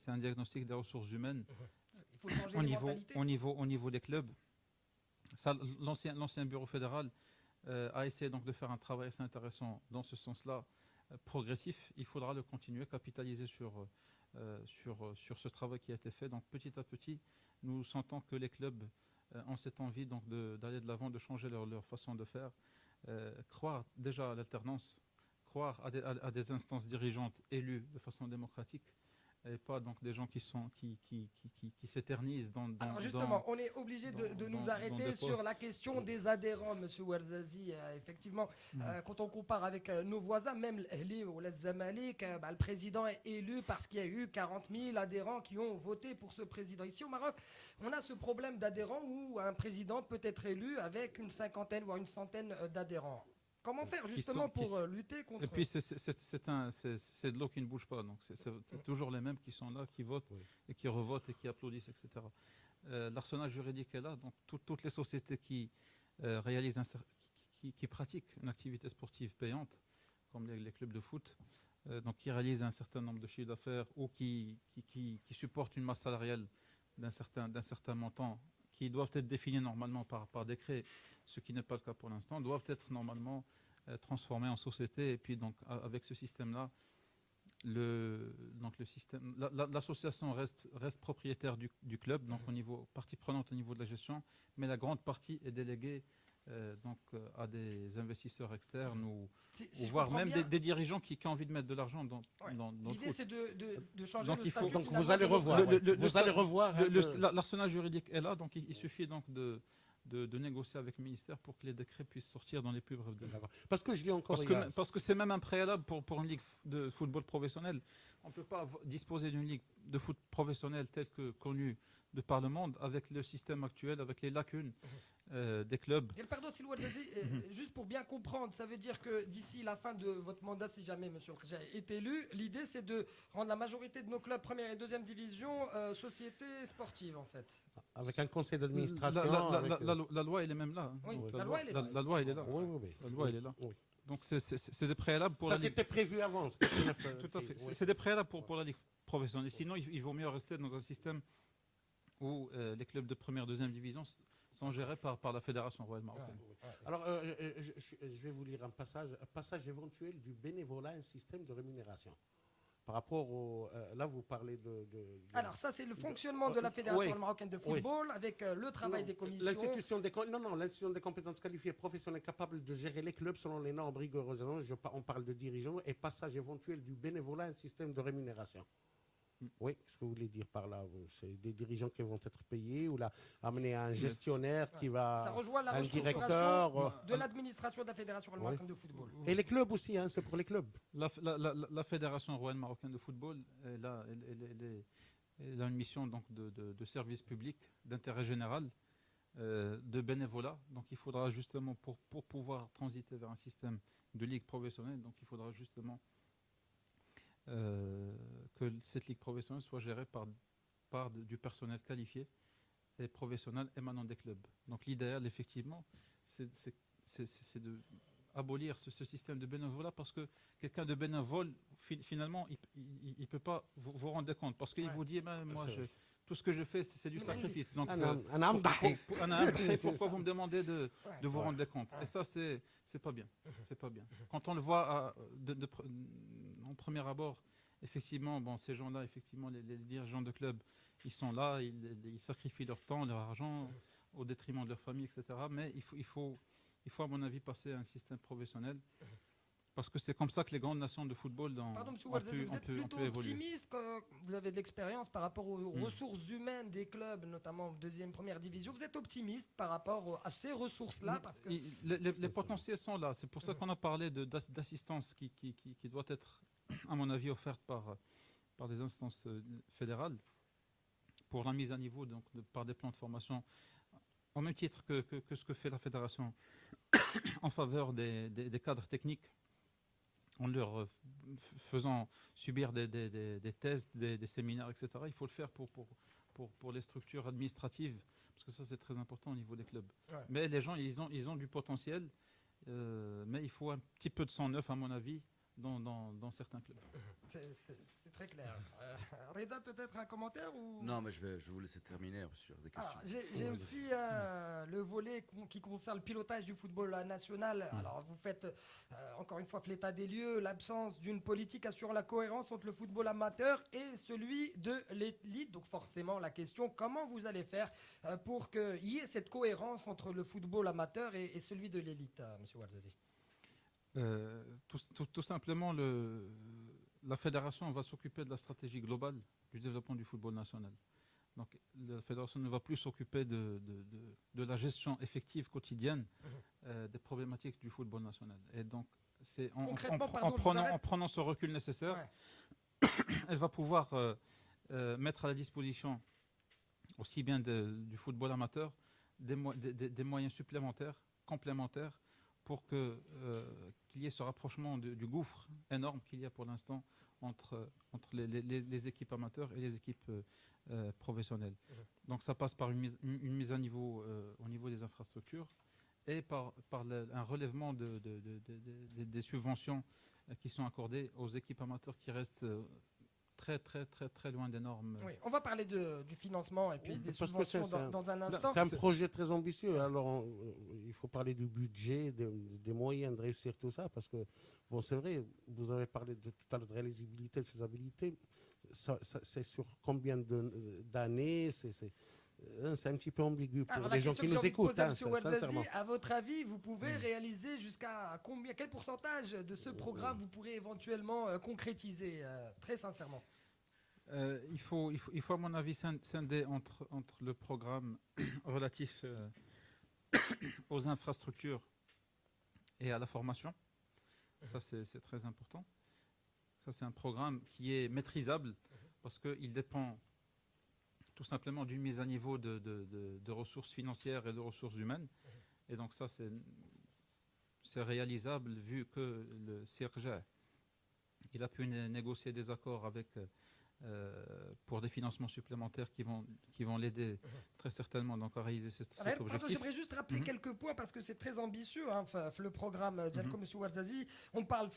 un diagnostic des ressources humaines Il faut changer les mentalités. au niveau des clubs. Ça, l'ancien bureau fédéral a essayé donc de faire un travail assez intéressant dans ce sens-là, progressif. Il faudra le continuer, capitaliser sur ce travail qui a été fait. Donc petit à petit, nous sentons que les clubs ont cette envie donc d'aller de l'avant, de changer leur façon de faire, croire déjà à l'alternance, croire à des instances dirigeantes élues de façon démocratique, et pas donc des gens qui s'éternisent dans Alors justement, on est obligé de nous arrêter sur la question des adhérents, monsieur Ouarzazzi. Effectivement, quand on compare avec nos voisins, même l'Ahli ou le Zamalek, le président est élu parce qu'il y a eu 40 000 adhérents qui ont voté pour ce président. Ici au Maroc, on a ce problème d'adhérents où un président peut être élu avec une cinquantaine, voire une centaine d'adhérents. Comment faire justement pour lutter contre... Et puis c'est de l'eau qui ne bouge pas, donc c'est toujours les mêmes qui sont là, qui votent et qui revotent et qui applaudissent, etc. L'arsenal juridique est là, donc toutes les sociétés qui qui pratiquent une activité sportive payante, comme les clubs de foot, donc qui réalisent un certain nombre de chiffres d'affaires ou qui supportent une masse salariale d'un certain montant, qui doivent être définis normalement par décret, ce qui n'est pas le cas pour l'instant, doivent être normalement transformés en société. Et puis donc avec ce système-là, l'association reste propriétaire du club, donc partie prenante au niveau de la gestion, mais la grande partie est déléguée à des investisseurs externes ou voire même des dirigeants qui ont envie de mettre de l'argent dans l'idée, c'est de changer donc le statut. Donc vous allez revoir. L'arsenal juridique est là, donc il suffit donc de négocier avec le ministère pour que les décrets puissent sortir dans les plus brefs délais. Parce que je dis encore... Parce que c'est même un préalable pour une ligue de football professionnel. On ne peut pas disposer d'une ligue de foot professionnel telle que connue de par le monde avec le système actuel, avec les lacunes des clubs. Pardon, Sylou Ouazzazzi, juste pour bien comprendre, ça veut dire que d'ici la fin de votre mandat, si jamais M. Khadja est élu, l'idée c'est de rendre la majorité de nos clubs première et deuxième division sociétés sportives en fait. Avec un conseil d'administration. La loi elle est même là. Oui, la loi elle est là. La loi elle est là. La loi elle est là. Donc c'est des préalables pour ça c'était prévu avant. Tout à fait. C'est des préalables pour la ligue professionnelle. Sinon il vaut mieux rester dans un système où les clubs de première, deuxième division sont gérés par la Fédération royale marocaine. Alors, je vais vous lire un passage éventuel du bénévolat, un système de rémunération. Par rapport au... là, vous parlez de... Alors, ça, c'est le fonctionnement de la Fédération marocaine de football avec le travail des commissions. L'institution des compétences qualifiées professionnelles capables de gérer les clubs selon les normes rigoureuses. On parle de dirigeants et passage éventuel du bénévolat, un système de rémunération. Oui, ce que vous voulez dire par là, c'est des dirigeants qui vont être payés ou là, amener un gestionnaire qui va... Ça rejoint la un directeur de l'administration de la Fédération marocaine de football. Et les clubs aussi, c'est pour les clubs. La Fédération royale marocaine de football, elle a une mission donc, de service public, d'intérêt général, de bénévolat. Donc il faudra justement, pour pouvoir transiter vers un système de ligue professionnelle, donc il faudra justement... que cette ligue professionnelle soit gérée par du personnel qualifié et professionnel émanant des clubs. Donc l'idéal, effectivement, c'est de abolir ce système de bénévolat parce que quelqu'un de bénévole, finalement, il ne peut pas vous rendre compte parce qu'il vous dit, moi, tout ce que je fais, c'est du sacrifice. Donc, pourquoi vous me demandez de vous rendre compte? Et ça, c'est pas bien. C'est pas bien. Quand on le voit en premier abord, effectivement, ces gens-là, effectivement, les dirigeants de clubs, ils sont là, ils sacrifient leur temps, leur argent au détriment de leur famille, etc. Mais il faut, à mon avis, passer à un système professionnel. Parce que c'est comme ça que les grandes nations de football Pardon, M. Ouazzazzi, vous êtes plutôt optimiste quand vous avez de l'expérience par rapport aux ressources humaines des clubs, notamment deuxième, première division. Vous êtes optimiste par rapport à ces ressources-là parce que... Les potentiels sont là. C'est pour ça qu'on a parlé d'assistance qui doit être, à mon avis, offerte par des instances fédérales pour la mise à niveau donc, par des plans de formation, au même titre que ce que fait la fédération en faveur des cadres techniques, en leur faisant subir des tests, des séminaires, etc. Il faut le faire pour les structures administratives, parce que ça c'est très important au niveau des clubs. Ouais. Mais les gens, ils ont du potentiel, mais il faut un petit peu de sang neuf, à mon avis, dans certains clubs. C'est très clair. Reda, peut-être un commentaire ou... Non, mais je vais vous laisser terminer sur des questions. J'ai aussi le volet qui concerne le pilotage du football national. Alors, vous faites encore une fois l'état des lieux, l'absence d'une politique assurant la cohérence entre le football amateur et celui de l'élite. Donc, forcément, la question, comment vous allez faire pour qu'il y ait cette cohérence entre le football amateur et celui de l'élite, Monsieur Ouarzazi? Tout simplement, la fédération va s'occuper de la stratégie globale du développement du football national. Donc, la fédération ne va plus s'occuper de la gestion effective quotidienne des problématiques du football national. Et donc, c'est en prenant ce recul nécessaire, elle va pouvoir mettre à la disposition aussi bien du football amateur des moyens supplémentaires, complémentaires, pour qu'il y ait ce rapprochement du gouffre énorme qu'il y a pour l'instant entre les équipes amateurs et les équipes professionnelles. Donc ça passe par une mise à niveau au niveau des infrastructures et par un relèvement des subventions qui sont accordées aux équipes amateurs qui restent très loin des normes. Oui, on va parler du financement et puis des subventions dans un instant. C'est un projet très ambitieux. Alors, il faut parler du budget, des moyens de réussir tout ça, parce que, bon, c'est vrai, vous avez parlé tout à l'heure de réalisabilité, de faisabilité. C'est sur combien d'années? C'est un petit peu ambigu pour les gens qui nous écoutent. Sincèrement. À votre avis, vous pouvez réaliser jusqu'à combien, quel pourcentage de ce programme vous pourrez éventuellement concrétiser, très sincèrement? Il faut à mon avis scinder entre le programme relatif aux infrastructures et à la formation. Ça c'est très important. Ça c'est un programme qui est maîtrisable parce qu'il dépend tout simplement d'une mise à niveau de ressources financières et de ressources humaines. Et donc ça, c'est réalisable vu que le CIRGE, il a pu négocier des accords pour des financements supplémentaires qui vont l'aider très certainement donc, à réaliser cet objectif. J'aimerais juste rappeler quelques points parce que c'est très ambitieux, le programme Dialco, M. Ouarzazi. On parle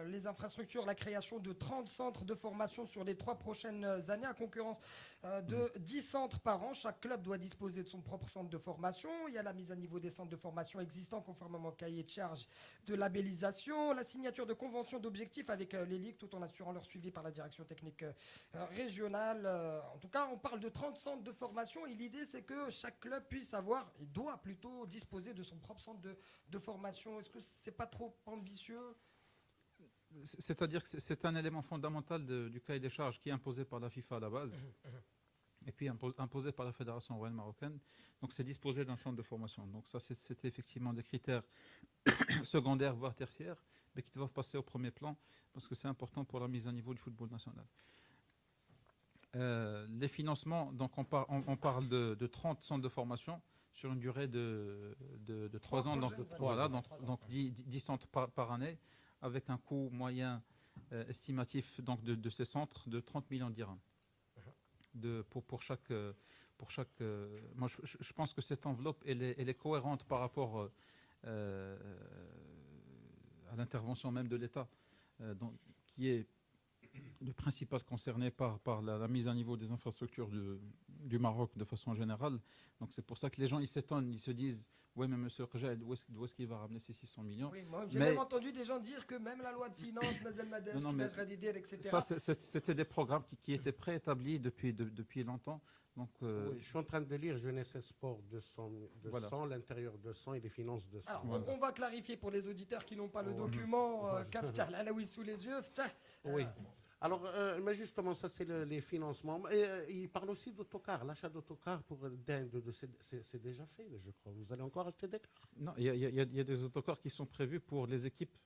les infrastructures, la création de 30 centres de formation sur les 3 prochaines années à concurrence de 10 centres par an. Chaque club doit disposer de son propre centre de formation. Il y a la mise à niveau des centres de formation existants conformément au cahier de charge de labellisation, la signature de conventions d'objectifs avec les ligues tout en assurant leur suivi par la direction technique régionale. En tout cas, on parle de 30 centres de formation et l'idée c'est que chaque club puisse avoir, et doit plutôt disposer de son propre centre de formation. Est-ce que c'est pas trop ambitieux? C'est-à-dire que c'est un élément fondamental du cahier des charges qui est imposé par la FIFA à la base et puis imposé par la Fédération royale marocaine. Donc c'est disposer d'un centre de formation. Donc ça c'était effectivement des critères secondaires voire tertiaires mais qui doivent passer au premier plan parce que c'est important pour la mise à niveau du football national. Les financements, donc on parle de 30 centres de formation sur une durée de 3 ans, donc 10 centres par année, avec un coût moyen estimatif donc de ces centres de 30 millions de dirhams. Pour chaque moi je pense que cette enveloppe elle est cohérente par rapport à l'intervention même de l'État, qui est le principal concerné par la mise à niveau des infrastructures du Maroc de façon générale. Donc c'est pour ça que les gens ils s'étonnent, ils se disent oui mais monsieur Rjad, d'où est-ce qu'il va ramener ces 600 millions? Oui, j'ai même entendu des gens dire que même la loi de finances, Mazel Madej, etc. Ça c'était des programmes qui étaient préétablis depuis longtemps. Donc, oui, je suis en train de lire Jeunesse et Sport 200, l'intérieur 200 et les finances 200. Alors, on va clarifier pour les auditeurs qui n'ont pas le document Alaoui sous les yeux. Oui. Alors, mais justement, ça c'est les financements. Et il parle aussi d'autocars, l'achat d'autocars pour c'est déjà fait, je crois. Vous allez encore acheter des cars? Non, il y a des autocars qui sont prévus pour les équipes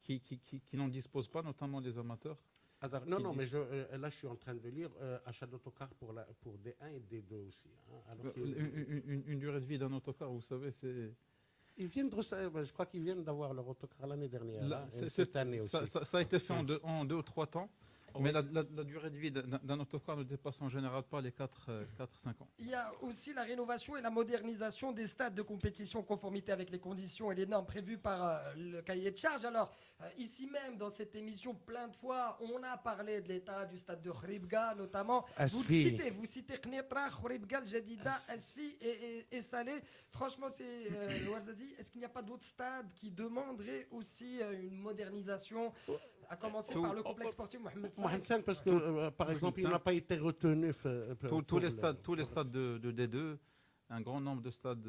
qui n'en disposent pas, notamment les amateurs. Non, mais là je suis en train de lire achat d'autocars pour D1 et D2 aussi. Alors une durée de vie d'un autocar, vous savez, c'est... je crois qu'ils viennent d'avoir leur autocar l'année dernière, cette année aussi. Ça a été fait en 2 ou 3 temps. Mais la durée de vie d'un autocar ne dépasse en général pas les 4-5 ans. Il y a aussi la rénovation et la modernisation des stades de compétition en conformité avec les conditions et les normes prévues par le cahier de charge. Alors, ici même, dans cette émission, plein de fois, on a parlé de l'état du stade de Khouribga, notamment. Vous citez Khnitra, Khouribga, El Jadida, Asfi et Salé. Franchement, est-ce qu'il n'y a pas d'autres stades qui demanderaient aussi une modernisation, à commencer par le complexe sportif Mohamed V, parce que, par exemple, il n'a pas été retenu. Tous les stades de D2, un grand nombre de stades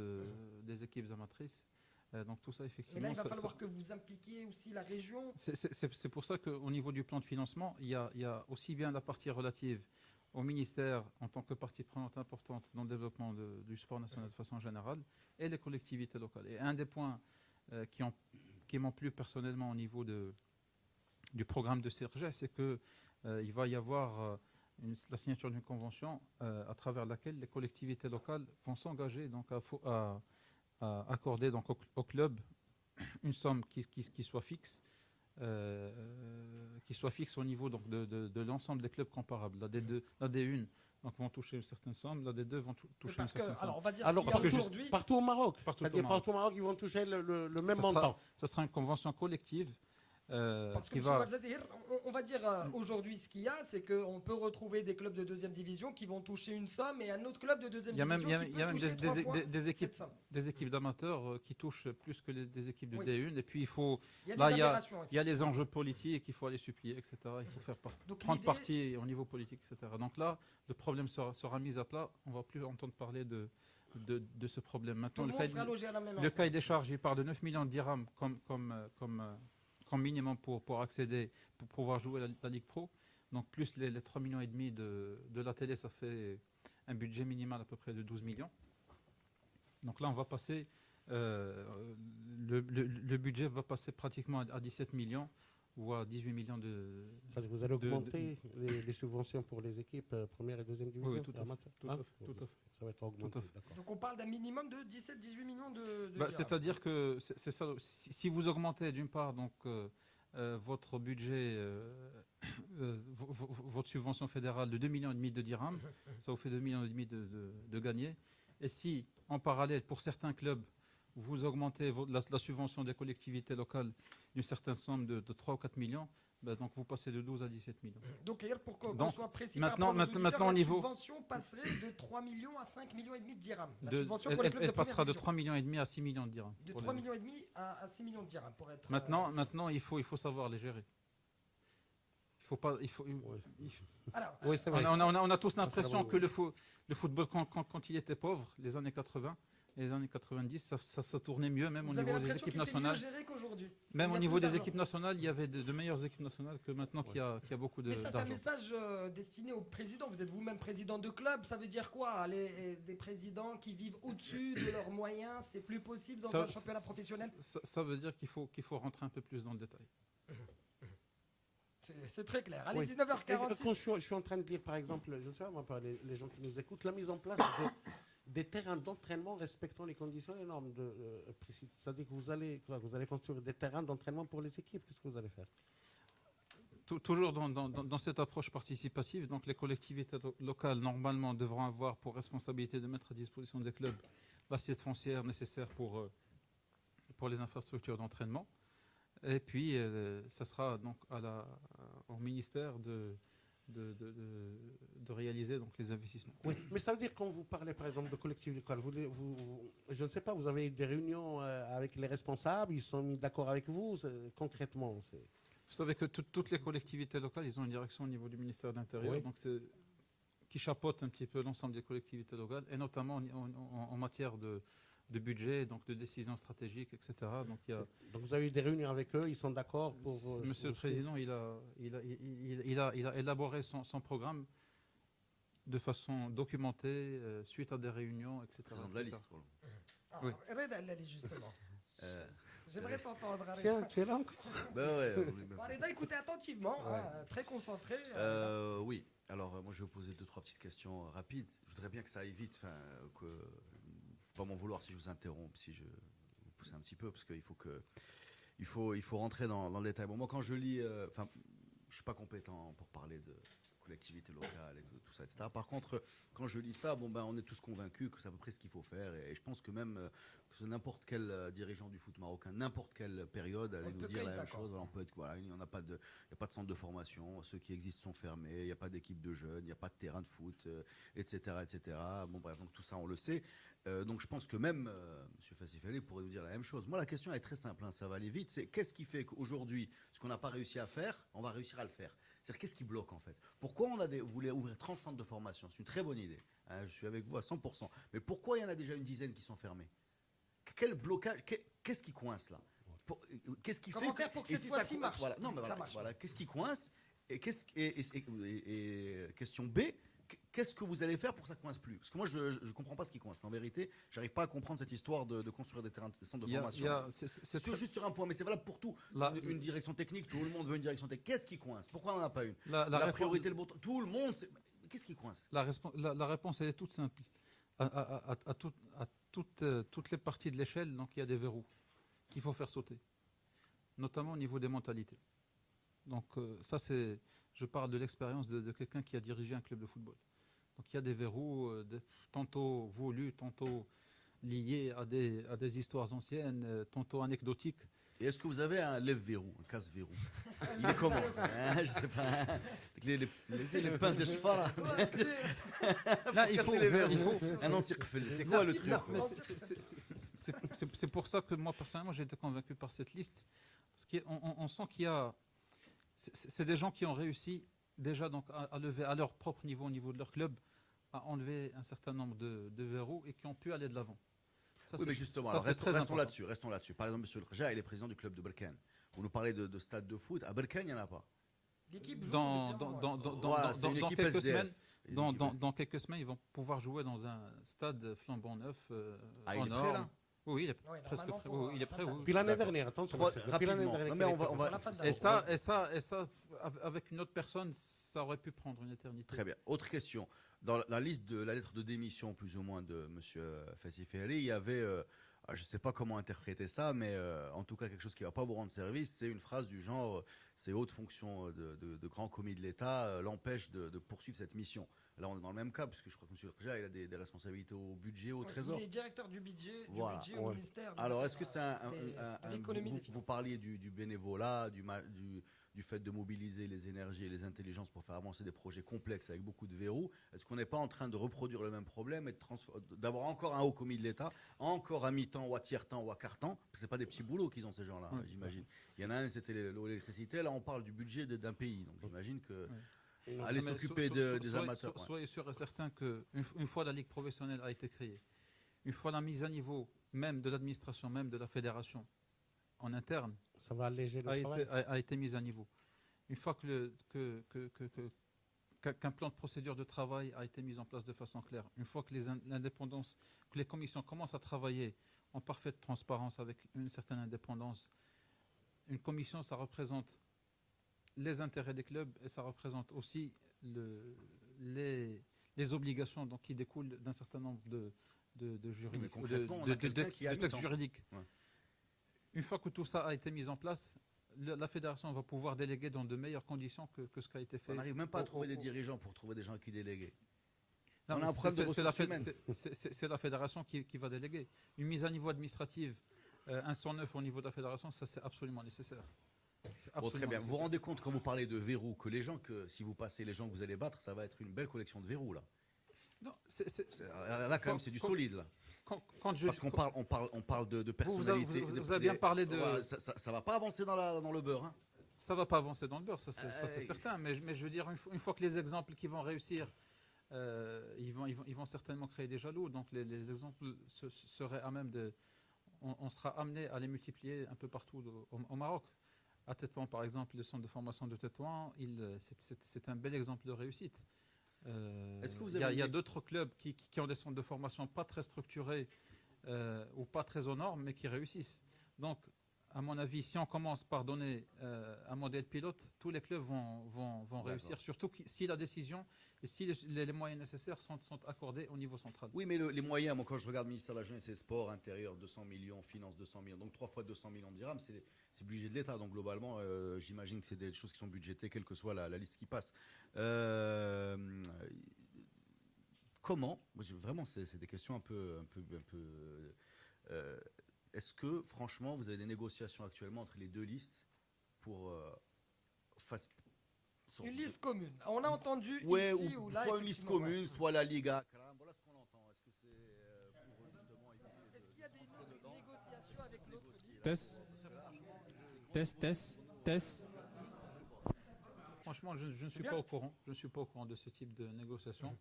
des équipes amatrices. Donc tout ça, effectivement. Mais là, il va falloir que vous impliquiez aussi la région. C'est pour ça qu'au niveau du plan de financement, il y a aussi bien la partie relative au ministère en tant que partie prenante importante dans le développement du sport national de façon générale et les collectivités locales. Et un des points qui m'ont plu personnellement au niveau du programme de CRG, c'est qu'il va y avoir la signature d'une convention à travers laquelle les collectivités locales vont s'engager donc à accorder donc au club une somme qui soit fixe, au niveau donc de l'ensemble des clubs comparables. La D1 donc vont toucher une certaine somme, la D2 vont toucher une certaine somme. Alors on va dire aujourd'hui partout au Maroc. Partout au Maroc, ils vont toucher le même montant. Ça sera une convention collective. Parce que on va dire aujourd'hui ce qu'il y a, c'est qu'on peut retrouver des clubs de deuxième division qui vont toucher une somme et un autre club de deuxième division qui peut toucher trois fois des équipes d'amateurs qui touchent plus que des équipes de D1. Et puis il y a les enjeux politiques, il faut aller supplier, etc. Il faut prendre parti au niveau politique, etc. Donc là, le problème sera mis à plat. On ne va plus entendre parler de ce problème. Maintenant, le cahier des charges, il part de 9 millions de dirhams comme minimum pour accéder, pour pouvoir jouer la Ligue Pro. Donc plus les 3,5 millions de la télé, ça fait un budget minimal à peu près de 12 millions. Donc là, on va passer, le budget va passer pratiquement à 17 millions ou à 18 millions de... Vous allez augmenter les subventions pour les équipes première et deuxième division? Oui, tout à fait. Ça va être augmenté. Donc on parle d'un minimum de 17-18 millions de c'est-à-dire que c'est ça. Si vous augmentez d'une part donc, votre budget, votre subvention fédérale de 2,5 millions de dirhams, ça vous fait 2,5 millions de gagner. Et si, en parallèle, pour certains clubs, vous augmentez la subvention des collectivités locales d'une certaine somme de 3 ou 4 millions, donc vous passez de 12 à 17 millions. Donc pour qu'on soit précis, maintenant la au niveau, subvention passerait de 3 millions à 5,5 millions de dirhams. Elle passera de 3,5 millions à 6 millions de dirhams. De 3,5 millions à 6 millions de dirhams pour être... Maintenant il faut savoir les gérer. Alors, on a tous l'impression que le football, quand il était pauvre, les années 80, les années 90, ça tournait mieux, même au niveau des équipes nationales. Même au niveau des équipes nationales, il y avait de meilleures équipes nationales que maintenant qu'il y a beaucoup d'argent. Mais ça, c'est un message destiné aux présidents. Vous êtes vous-même président de club. Ça veut dire quoi? Des présidents qui vivent au-dessus de leurs moyens, c'est plus possible dans un championnat professionnel? Ça veut dire qu'il faut rentrer un peu plus dans le détail. C'est très clair. Allez, 19h46. Je suis en train de dire, par exemple, je ne sais pas, les gens qui nous écoutent, la mise en place des terrains d'entraînement respectant les conditions et les normes précises. C'est-à-dire que vous allez construire des terrains d'entraînement pour les équipes. Qu'est-ce que vous allez faire? Toujours dans cette approche participative, donc les collectivités locales, normalement, devront avoir pour responsabilité de mettre à disposition des clubs l'assiette foncière nécessaire pour les infrastructures d'entraînement. Et puis, ça sera donc au ministère de réaliser donc, les investissements. Oui, mais ça veut dire quand vous parlez par exemple de collectivités locales, je ne sais pas, vous avez eu des réunions avec les responsables, ils sont mis d'accord avec vous concrètement? Vous savez que toutes les collectivités locales, ils ont une direction au niveau du ministère de l'Intérieur, donc qui chapeaute un petit peu l'ensemble des collectivités locales, et notamment en matière de budget, donc de décisions stratégiques, etc. Donc vous avez eu des réunions avec eux, ils sont d'accord pour... Monsieur le Président, il a élaboré son programme de façon documentée, suite à des réunions, etc. La liste, oui. Justement. J'aimerais t'entendre. Tu es là encore? Reda, écoutez attentivement, très concentré. Oui, alors moi je vais vous poser 2-3 petites questions rapides. Je voudrais bien que ça aille vite, que... pas m'en vouloir si je vous interromps, si je vous pousse un petit peu, parce qu'il faut rentrer dans le détail. Bon, moi, quand je lis, je suis pas compétent pour parler de collectivité locale et tout ça, etc. Par contre, quand je lis ça, on est tous convaincus que c'est à peu près ce qu'il faut faire. Et je pense que même que n'importe quel dirigeant du foot marocain, n'importe quelle période, allait nous dire la même chose. Voilà, on peut être, voilà, il n'y a pas de centre de formation, ceux qui existent sont fermés, il n'y a pas d'équipe de jeunes, il n'y a pas de terrain de foot, etc., etc. Bon, bref, donc tout ça, on le sait. Donc je pense que même M. Fassifeli pourrait nous dire la même chose. Moi, la question est très simple, hein, ça va aller vite. C'est qu'est-ce qui fait qu'aujourd'hui, ce qu'on n'a pas réussi à faire, on va réussir à le faire. C'est-à-dire qu'est-ce qui bloque en fait. Pourquoi vous voulez ouvrir 30 centres de formation? C'est une très bonne idée. Hein, je suis avec vous à 100%. Mais pourquoi il y en a déjà une dizaine qui sont fermés? Quel blocage? Qu'est-ce qui coince là? Qu'est-ce qui Comment fait faire pour que cette fois-ci marche? Voilà. Non, mais voilà. Qu'est-ce qui coince? Et question B. Qu'est-ce que vous allez faire pour que ça ne coince plus? Parce que moi, je ne comprends pas ce qui coince. En vérité, je n'arrive pas à comprendre cette histoire de construire des centres de formation. C'est juste sur un point, mais c'est valable pour tout. Une direction technique, tout le monde veut une direction technique. Qu'est-ce qui coince? Pourquoi on n'en a pas une? La priorité, le bouton. Tout le monde, qu'est-ce qui coince? La réponse, elle est toute simple. À toutes les parties de l'échelle, donc il y a des verrous qu'il faut faire sauter, notamment au niveau des mentalités. Donc ça, je parle de l'expérience de quelqu'un qui a dirigé un club de football. Donc il y a des verrous, tantôt voulus, tantôt liés à des histoires anciennes, tantôt anecdotiques. Et est-ce que vous avez un lève-verrou, un casse-verrou? Il est comment? Je ne sais pas. Les pinces des chevaux là. Là, il faut un anti-refel. C'est quoi le truc? C'est pour ça que moi, personnellement, j'ai été convaincu par cette liste. Parce qu'on sent qu'il y a... C'est des gens qui ont réussi déjà donc, à lever à leur propre niveau, au niveau de leur club, à enlever un certain nombre de verrous et qui ont pu aller de l'avant. Oui, mais justement, restons là-dessus. Par exemple, M. El Khaja, il est président du club de Berkane. Vous nous parlez de stade de foot. À Berkane, il n'y en a pas. L'équipe joue dans quelques semaines, ils vont pouvoir jouer dans un stade flambant neuf. Il est prêt là? Oui, il est presque prêt. Il est prêt. Puis l'année dernière, attention. Et ça, avec une autre personne, ça aurait pu prendre une éternité. Très bien. Autre question. Dans la liste de la lettre de démission, plus ou moins, de M. Fassifeli, il y avait, je ne sais pas comment interpréter ça, mais en tout cas, quelque chose qui ne va pas vous rendre service, c'est une phrase du genre ces hautes fonctions de grand commis de l'État l'empêchent de poursuivre cette mission. Là, on est dans le même cas, puisque je crois que M. Khaja, il a des responsabilités au budget, au Trésor. Il est directeur du budget, voilà. Au ministère. Alors, est-ce que c'est vous parliez du bénévolat, du fait de mobiliser les énergies et les intelligences pour faire avancer des projets complexes avec beaucoup de verrous? Est-ce qu'on n'est pas en train de reproduire le même problème et d'avoir encore un haut commis de l'État, encore à mi-temps ou à tiers-temps ou à quart-temps? Ce n'est pas des petits boulots qu'ils ont, ces gens-là, j'imagine. Il y en a un, c'était l'électricité. Là, on parle du budget d'un pays. Donc, j'imagine que... Aller s'occuper des amateurs. Soyez sûr et certain qu'une fois la Ligue professionnelle a été créée, une fois la mise à niveau même de l'administration, même de la fédération en interne, ça va alléger le travail. A été mise à niveau. Une fois qu'un plan de procédure de travail a été mis en place de façon claire, une fois que les commissions commencent à travailler en parfaite transparence avec une certaine indépendance, une commission, ça représente les intérêts des clubs et ça représente aussi les obligations donc, qui découlent d'un certain nombre de textes juridiques. Ouais. Une fois que tout ça a été mis en place, la fédération va pouvoir déléguer dans de meilleures conditions que ce qui a été fait. On n'arrive même pas à trouver des dirigeants pour trouver des gens qui déléguent. Non, on a un problème de ressources humaines. C'est la fédération qui va déléguer. Une mise à niveau administrative, un 109 au niveau de la fédération, ça c'est absolument nécessaire. Très bien. Vous vous rendez compte quand vous parlez de verrous que si vous passez les gens que vous allez battre, ça va être une belle collection de verrous là. Non, là quand même c'est du solide là. Parce qu'on parle de personnalité. Vous avez bien parlé de. Ça va pas avancer dans le beurre. Hein. Ça va pas avancer dans le beurre, ça c'est certain. Mais je veux dire une fois que les exemples qui vont réussir, ils vont certainement créer des jaloux. Donc les exemples seraient à même de. On sera amené à les multiplier un peu partout au Maroc. À Tétouan, par exemple, le centre de formation de Tétouan, c'est un bel exemple de réussite. Il y a d'autres clubs qui ont des centres de formation pas très structurés ou pas très aux normes, mais qui réussissent. Donc, à mon avis, si on commence par donner un modèle pilote, tous les clubs vont réussir, surtout si la décision et si les moyens nécessaires sont accordés au niveau central. Oui, mais les moyens, moi quand je regarde le ministère de la Jeunesse et des Sports, intérieur 200 millions, finance 200 millions, donc 3 fois 200 millions de dirhams, c'est budget de l'État. Donc globalement, j'imagine que c'est des choses qui sont budgétées, quelle que soit la liste qui passe. Comment, vraiment, c'est des questions un peu est-ce que, franchement, vous avez des négociations actuellement entre les deux listes pour une liste commune. On a entendu ouais, ici ou là. Soit une liste commune, soit la Liga. Voilà ce qu'on entend. Est-ce que c'est pour justement éviter Est-ce qu'il y a des négociations avec l'autre liste? Test. Franchement, je ne suis pas au courant. Je ne suis pas au courant de ce type de négociation.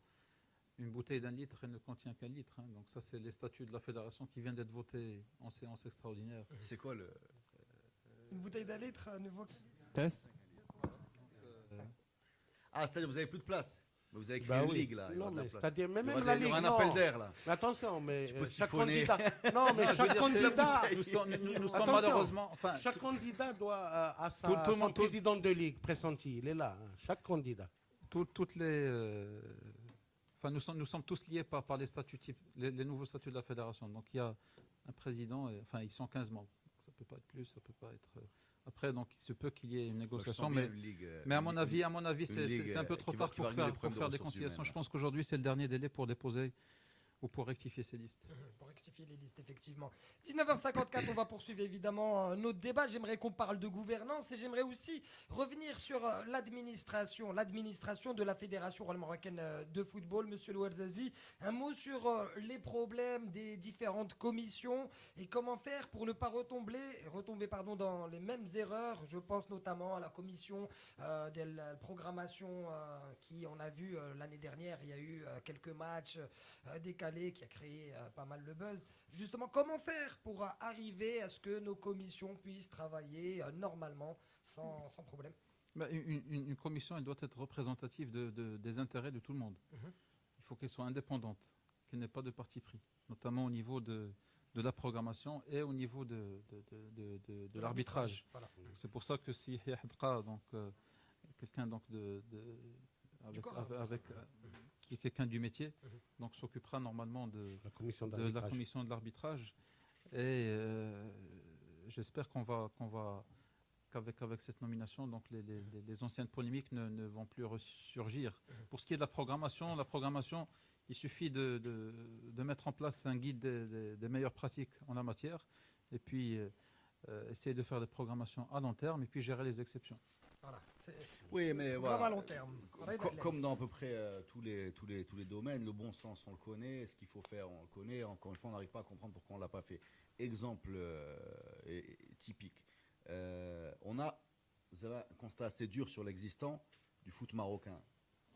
Une bouteille d'1 litre, elle ne contient qu'1 litre. Hein. Donc ça, c'est les statuts de la fédération qui viennent d'être votés en séance extraordinaire. C'est quoi le... Une bouteille d'1 litre, nouveau... Test. Ah, c'est-à-dire que vous n'avez plus de place. Vous avez créé une ligue, là. Non, mais place. c'est-à-dire, même il y la ligue, aura un non. appel d'air, là. Mais attention, mais peux chaque siphonner. candidat... Non, mais chaque candidat... Nous sommes Attention, malheureusement... Enfin, chaque candidat doit à tout le monde, président de ligue pressenti. Il est là, hein. Chaque candidat. toutes les... Enfin, nous sommes tous liés par les statuts types, les nouveaux statuts de la fédération. Donc il y a un président, enfin ils sont 15 membres. Ça ne peut pas être plus, ça peut pas être... Après, donc il se peut qu'il y ait une négociation, mais à mon avis, c'est un peu trop tard pour faire des conciliations. Je pense qu'aujourd'hui, c'est le dernier délai pour déposer ou pour rectifier ces listes. Pour rectifier les listes, effectivement. 19h54, on va poursuivre évidemment notre débat. J'aimerais qu'on parle de gouvernance et j'aimerais aussi revenir sur l'administration de la Fédération royale marocaine de football. Monsieur Louarzazi, un mot sur les problèmes des différentes commissions et comment faire pour ne pas retomber dans les mêmes erreurs. Je pense notamment à la commission de la programmation qui, on a vu l'année dernière, il y a eu quelques matchs décalés qui a créé pas mal de buzz. Justement, comment faire pour arriver à ce que nos commissions puissent travailler normalement, sans problème? Une commission, elle doit être représentative des intérêts de tout le monde. Il faut qu'elle soit indépendante, qu'elle n'ait pas de parti pris, notamment au niveau de la programmation et au niveau de l'arbitrage. Voilà. C'est pour ça que si donc quelqu'un donc qui est quelqu'un du métier, donc s'occupera normalement de la commission de l'arbitrage. Et j'espère qu'avec cette nomination, donc les anciennes polémiques ne vont plus ressurgir. Pour ce qui est de la programmation, il suffit de mettre en place un guide des meilleures pratiques en la matière, et puis essayer de faire des programmations à long terme, et puis gérer les exceptions. Voilà, oui, mais voilà. À long terme. Comme dans à peu près tous les domaines, le bon sens, on le connaît, ce qu'il faut faire, on le connaît. Encore une fois, on n'arrive pas à comprendre pourquoi on ne l'a pas fait. Exemple typique. Vous avez un constat assez dur sur l'existant du foot marocain,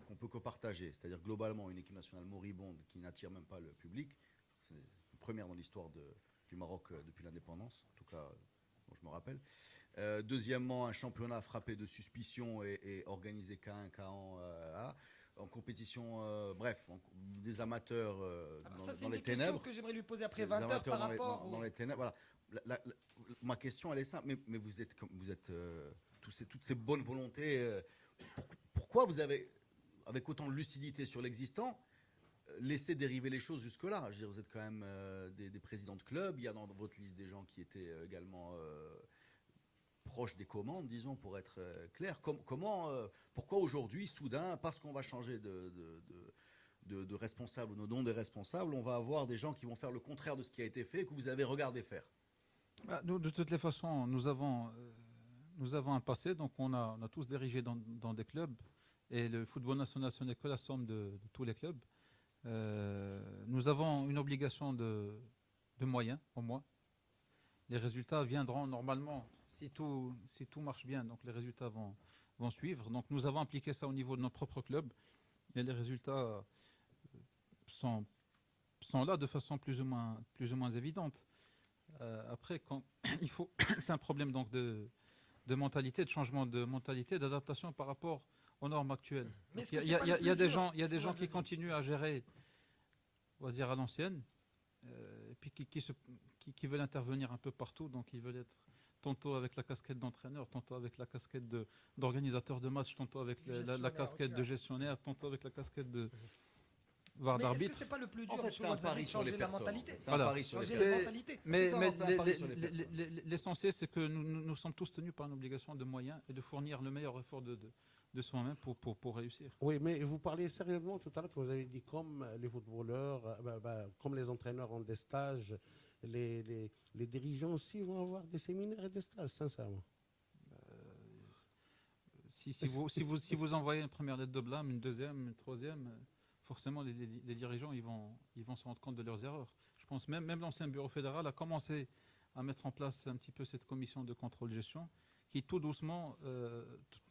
qu'on peut que partager. C'est-à-dire globalement une équipe nationale moribonde qui n'attire même pas le public. C'est une première dans l'histoire du Maroc depuis l'indépendance, en tout cas dont je me rappelle. Deuxièmement, un championnat frappé de suspicion et organisé qu'à un en compétition, des amateurs dans les ténèbres. C'est une question que j'aimerais lui poser après 20 heures par rapport dans les ténèbres. Voilà. Ma question, elle est simple. Mais vous êtes toutes ces bonnes volontés. Pourquoi vous avez, avec autant de lucidité sur l'existant, laissé dériver les choses jusque-là? Je veux dire, vous êtes quand même des présidents de club. Il y a dans votre liste des gens qui étaient également proches des commandes, disons, pour être clair. Pourquoi aujourd'hui, soudain, parce qu'on va changer de responsable ou nos noms des responsables, on va avoir des gens qui vont faire le contraire de ce qui a été fait et que vous avez regardé faire? Nous, de toutes les façons, nous avons un passé, donc on a tous dirigé dans des clubs, et le football national, ce n'est que la somme de tous les clubs. Nous avons une obligation de moyens, au moins. Les résultats viendront normalement, si tout marche bien, donc les résultats vont suivre. Donc nous avons appliqué ça au niveau de nos propres clubs, et les résultats sont là de façon plus ou moins évidente. Après, c'est un problème donc de mentalité, de changement de mentalité, d'adaptation par rapport aux normes actuelles. Il y a des gens qui continuent à gérer, on va dire, à l'ancienne, et puis qui veulent intervenir un peu partout, donc ils veulent être tantôt avec la casquette d'entraîneur, tantôt avec la casquette d'organisateur de match, tantôt avec la casquette de gestionnaire, tantôt avec la casquette de VAR d'arbitre. Est-ce que c'est pas le plus dur, En fait, c'est un pari sur les personnes. C'est un pari sur les personnes. Mais personnes. l'essentiel, c'est que nous sommes tous tenus par une obligation de moyens et de fournir le meilleur effort de soi-même pour réussir. Oui, mais vous parliez sérieusement tout à l'heure que vous avez dit comme les footballeurs, comme les entraîneurs ont des stages, les dirigeants aussi vont avoir des séminaires et des stages, sincèrement. Si vous envoyez une première lettre de blâme, une deuxième, une troisième, forcément les dirigeants ils vont se rendre compte de leurs erreurs. Je pense même l'ancien bureau fédéral a commencé à mettre en place un petit peu cette commission de contrôle-gestion qui tout doucement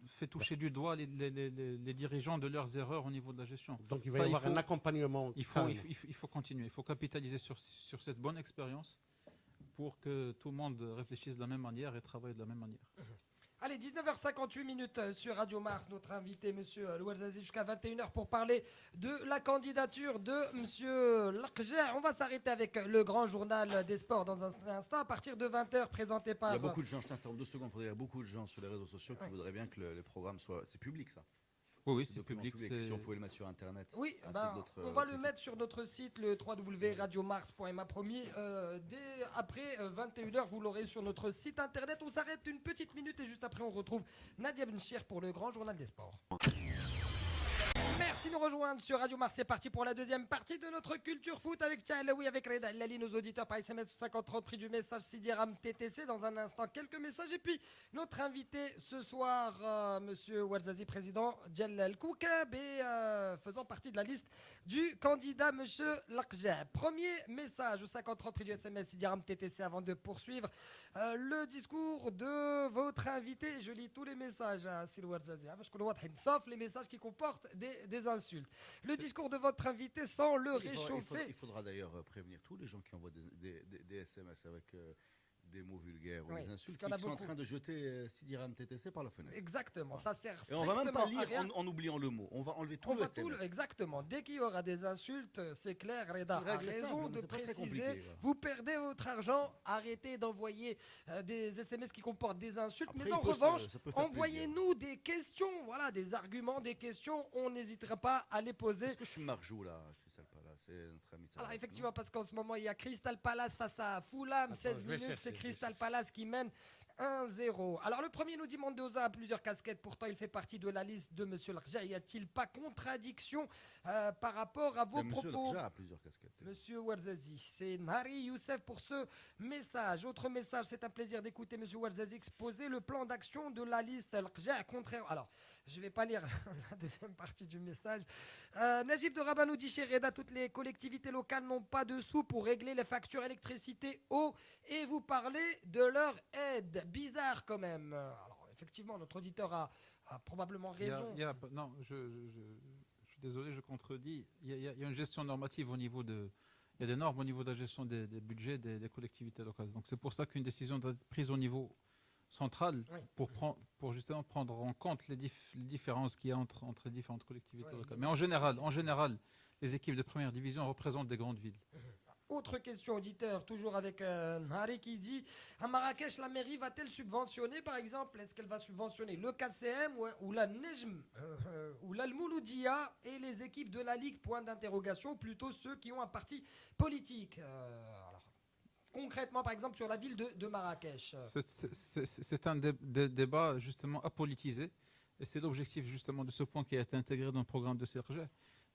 fait toucher du doigt les dirigeants de leurs erreurs au niveau de la gestion. Donc il va y avoir un accompagnement. Il faut continuer, il faut capitaliser sur cette bonne expérience pour que tout le monde réfléchisse de la même manière et travaille de la même manière. Allez, 19h58 sur Radio Mars, notre invité, monsieur Louelzazi, jusqu'à 21h pour parler de la candidature de monsieur Lakja. On va s'arrêter avec le grand journal des sports dans un instant, à partir de 20h, présenté par... Il y a beaucoup de gens, je t'interromps 2 secondes, il y a beaucoup de gens sur les réseaux sociaux qui voudraient bien que les programmes soient... C'est public, ça. Oui, c'est public. Si on pouvait le mettre sur Internet. Oui, on va le mettre sur notre site, le www.radiomars.ma. Promis, après 21h, vous l'aurez sur notre site Internet. On s'arrête une petite minute et juste après, on retrouve Nadia Benchir pour le grand journal des sports. Merci de nous rejoindre sur Radio Mars. C'est parti pour la deuxième partie de notre culture foot avec Tchalaoui, avec Reda Lali, nos auditeurs par SMS 5030, prix du message Sidiram TTC. Dans un instant, quelques messages. Et puis, notre invité ce soir, monsieur Ouelzazi, président Djellal Koukab, et faisant partie de la liste du candidat monsieur Lakja. Premier message au 5030, prix du SMS Sidiram TTC avant de poursuivre le discours de votre invité. Je lis tous les messages à Sil Ouelzazi, sauf les messages qui comportent des insultes. Le discours de votre invité sans le réchauffer. Il faudra d'ailleurs prévenir tous les gens qui envoient des SMS avec des mots vulgaires ou des insultes qui sont en train de jeter Sidiram TTC par la fenêtre. Exactement, ça sert et on va même pas lire en oubliant le mot. On va enlever tout le SMS. Exactement. Dès qu'il y aura des insultes, c'est clair, Reda a raison de préciser. Vous perdez votre argent, arrêtez d'envoyer des SMS qui comportent des insultes. Après, mais en revanche, envoyez-nous des questions, voilà, des arguments, des questions. On n'hésitera pas à les poser. Est-ce que je suis Marjou là, Crystal Palace, c'est notre ami. Alors effectivement, parce qu'en ce moment, il y a Crystal Palace face à Fulham, 16 minutes, c'est Crystal Palace qui mène 1-0. Alors le premier nous dit Mendoza a plusieurs casquettes, pourtant il fait partie de la liste de Monsieur Lakja. Y a-t-il pas contradiction par rapport à vos propos? Monsieur Lakja a plusieurs casquettes. Monsieur Ouelzazi, c'est Marie Youssef pour ce message. Autre message, c'est un plaisir d'écouter Monsieur Ouelzazi exposer le plan d'action de la liste Lakja. Contraire, alors je ne vais pas lire la deuxième partie du message. Najib de Rabat nous dit chez Reda, toutes les collectivités locales n'ont pas de sous pour régler les factures électricité, eau, et vous parlez de leur aide. Bizarre quand même. Alors effectivement, notre auditeur a probablement raison. Non, je suis désolé, je contredis. Il y a une gestion normative au niveau de... Il y a des normes au niveau de la gestion des budgets des collectivités locales. Donc c'est pour ça qu'une décision doit être prise au niveau central pour justement prendre en compte les différences qu'il y a entre les différentes collectivités locales. Mais en général, les équipes de première division représentent des grandes villes. Autre question auditeur, toujours avec Harry qui dit à Marrakech, la mairie va-t-elle subventionner par exemple? Est-ce qu'elle va subventionner le KCM ou la Nejm ou l'Al-Mouloudia et les équipes de la Ligue? Point d'interrogation, plutôt ceux qui ont un parti politique. Alors, concrètement, par exemple, sur la ville de Marrakech. C'est un débat justement apolitisé et c'est l'objectif justement de ce point qui a été intégré dans le programme de CRG.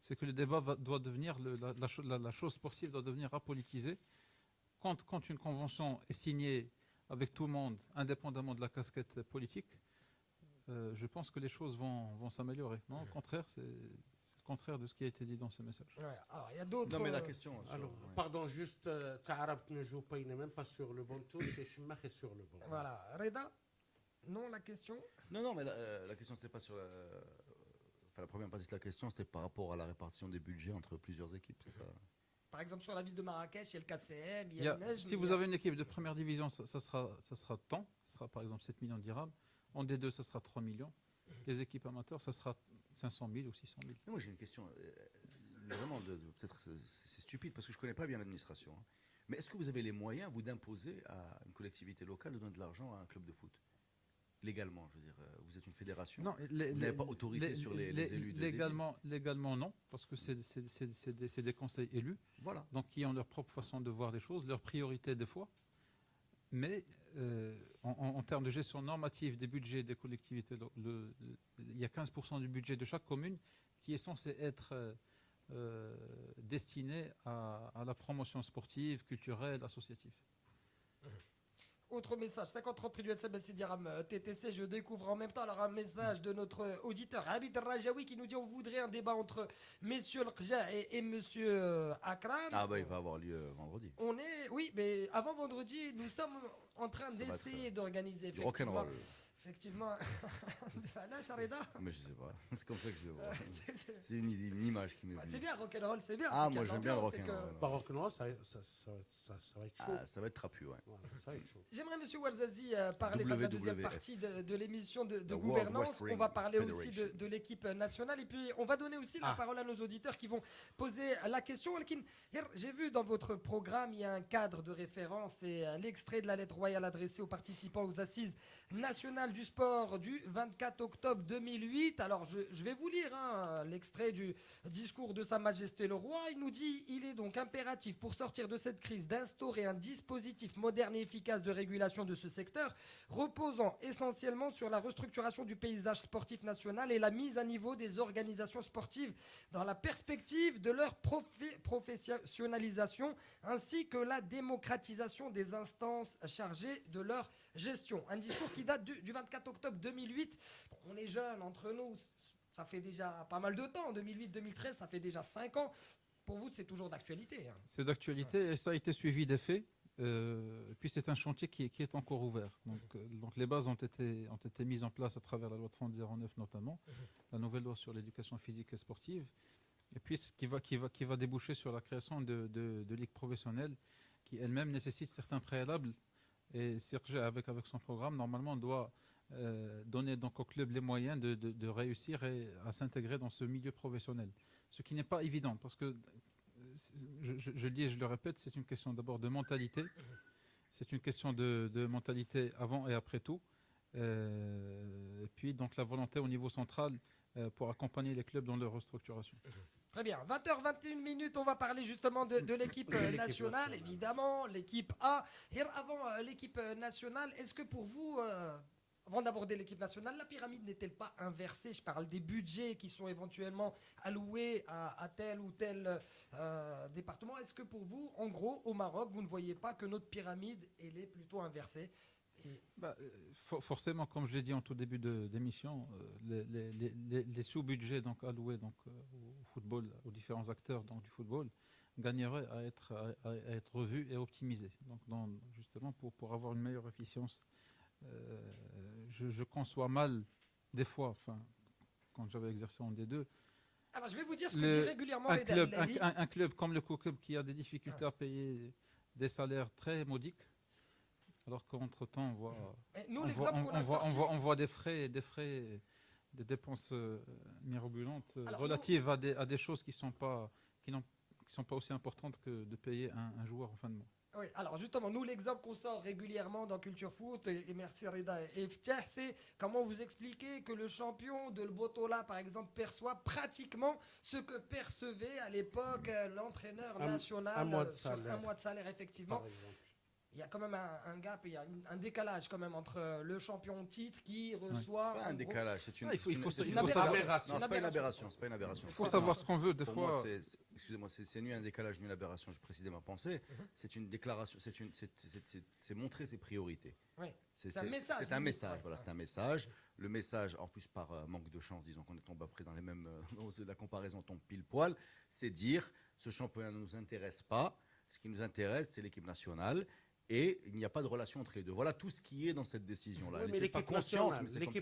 C'est que le débat doit devenir, la chose sportive doit devenir apolitisée. Quand une convention est signée avec tout le monde, indépendamment de la casquette politique, je pense que les choses vont s'améliorer. Non, au contraire, c'est le contraire de ce qui a été dit dans ce message. Ouais, alors, il y a d'autres... Non, mais la question... Alors, pardon, juste, Taharab ne joue pas, il n'est même pas sur le bon tour, et Chimach est sur le bon. Voilà. Reda, non, la question? Non, mais la question, c'est pas sur la... Enfin, la première partie de la question, c'était par rapport à la répartition des budgets entre plusieurs équipes. Ça. Par exemple, sur la ville de Marrakech, il y a le KCM, il y a le Nejm. Si vous avez une équipe de première division, ça sera tant. Ça sera par exemple 7 millions de dirhams. En D2, ça sera 3 millions. Les équipes amateurs, ça sera 500 000 ou 600 000. Moi, j'ai une question. Vraiment, peut-être c'est stupide parce que je ne connais pas bien l'administration. Mais est-ce que vous avez les moyens, vous, d'imposer à une collectivité locale de donner de l'argent à un club de foot? Légalement, je veux dire, vous êtes une fédération. Non, vous n'avez pas autorité sur les élus légalement, non, parce que c'est des conseils élus, Voilà. donc qui ont leur propre façon de voir les choses, leurs priorités des fois. Mais en termes de gestion normative des budgets des collectivités, il y a 15% du budget de chaque commune qui est censé être destiné à la promotion sportive, culturelle, associative. Autre message, 50 prix du SMS Sidiram TTC, je découvre en même temps alors un message de notre auditeur Abid Rajaoui qui nous dit on voudrait un débat entre messieurs Rja et monsieur Akram. Ah bah il va avoir lieu vendredi. Oui, mais avant vendredi, nous sommes en train d'essayer d'organiser du rock'n'roll. Effectivement. Là, Chareda. Mais je sais pas, c'est comme ça que je le vois. C'est une image qui me vient. C'est bien, rock'n'roll, c'est bien. Ah, moi j'aime bien le rock'n'roll. Pas rock'n'roll, ça va être chaud. Ah, ça va être trapu, ouais. Voilà, ça va être chaud. J'aimerais, monsieur Warzazi, parler de la deuxième partie de l'émission de gouvernance. On va parler aussi de l'équipe nationale. Et puis, on va donner aussi la parole à nos auditeurs qui vont poser la question. J'ai vu dans votre programme, il y a un cadre de référence. C'est l'extrait de la lettre royale adressée aux participants aux assises nationales du sport du 24 octobre 2008. Alors, je vais vous lire l'extrait du discours de Sa Majesté le Roi. Il nous dit « Il est donc impératif pour sortir de cette crise d'instaurer un dispositif moderne et efficace de régulation de ce secteur, reposant essentiellement sur la restructuration du paysage sportif national et la mise à niveau des organisations sportives dans la perspective de leur professionnalisation, ainsi que la démocratisation des instances chargées de leur gestion. » Un discours qui date du 24 octobre 2008. On est jeunes entre nous, ça fait déjà pas mal de temps. 2008-2013, ça fait déjà 5 ans. Pour vous, c'est toujours d'actualité. C'est d'actualité et ça a été suivi des faits. Et puis c'est un chantier qui est encore ouvert. Donc les bases ont été mises en place à travers la loi 3009 notamment, la nouvelle loi sur l'éducation physique et sportive. Et puis ce qui va déboucher sur la création de ligues professionnelles qui elles-mêmes nécessitent certains préalables. Et Serge, avec son programme, normalement, doit donner donc au club les moyens de réussir et à s'intégrer dans ce milieu professionnel. Ce qui n'est pas évident, parce que, je le dis et je le répète, c'est une question d'abord de mentalité. C'est une question de mentalité avant et après tout. Et puis, donc, la volonté au niveau central pour accompagner les clubs dans leur restructuration. Très bien. 20h21, on va parler justement de l'équipe nationale, évidemment, l'équipe A. Et avant l'équipe nationale, est-ce que pour vous, avant d'aborder l'équipe nationale, la pyramide n'est-elle pas inversée? Je parle des budgets qui sont éventuellement alloués à tel ou tel département. Est-ce que pour vous, en gros, au Maroc, vous ne voyez pas que notre pyramide, elle est plutôt inversée? Forcément, comme je l'ai dit en tout début d'émission, les sous-budgets donc, alloués donc, au football, aux différents acteurs donc, du football, gagneraient à être revus et optimisés. Donc, justement, pour avoir une meilleure efficience, je conçois mal, des fois, quand j'avais exercé en D2. Alors, je vais vous dire ce que dit régulièrement un club comme le Co-Club qui a des difficultés à payer des salaires très modiques. Alors qu'entre-temps, on voit des frais, des dépenses mirobolantes relatives à des choses qui ne sont pas aussi importantes que de payer un joueur en fin de mois. Oui, alors justement, nous, l'exemple qu'on sort régulièrement dans Culture Foot, et merci Reda et Ftah, c'est comment vous expliquer que le champion de l'Botola, par exemple, perçoit pratiquement ce que percevait à l'époque l'entraîneur national sur un mois de salaire, effectivement. Il y a quand même un gap, il y a un décalage quand même entre le champion titre qui reçoit... C'est pas un décalage, c'est une aberration. Non, c'est pas une aberration. Il faut savoir ce qu'on veut des fois. Excusez-moi, c'est ni un décalage ni une aberration, je précisais ma pensée. C'est une déclaration, c'est montrer ses priorités. Oui. C'est un message. Voilà, c'est un message. Le message, en plus par manque de chance, disons qu'on est tombé après dans les mêmes... la comparaison tombe pile poil, c'est dire ce championnat ne nous intéresse pas. Ce qui nous intéresse, c'est l'équipe nationale. Et il n'y a pas de relation entre les deux. Voilà tout ce qui est dans cette décision-là. Oui, mais l'équipe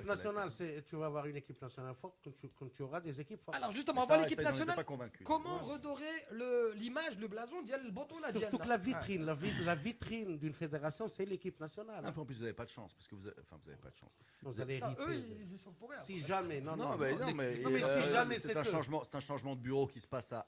nationale, tu vas avoir une équipe nationale forte quand tu auras des équipes fortes. Alors justement, avant l'équipe nationale, comment redorer l'image, le blason d'Yal Botola? Surtout que la vitrine d'une fédération, c'est l'équipe nationale. En plus, vous n'avez pas de chance. Parce que vous n'avez pas de chance. Vous allez hériter. Eux, ils y sont pour rien. Si jamais, c'est un changement de bureau qui se passe à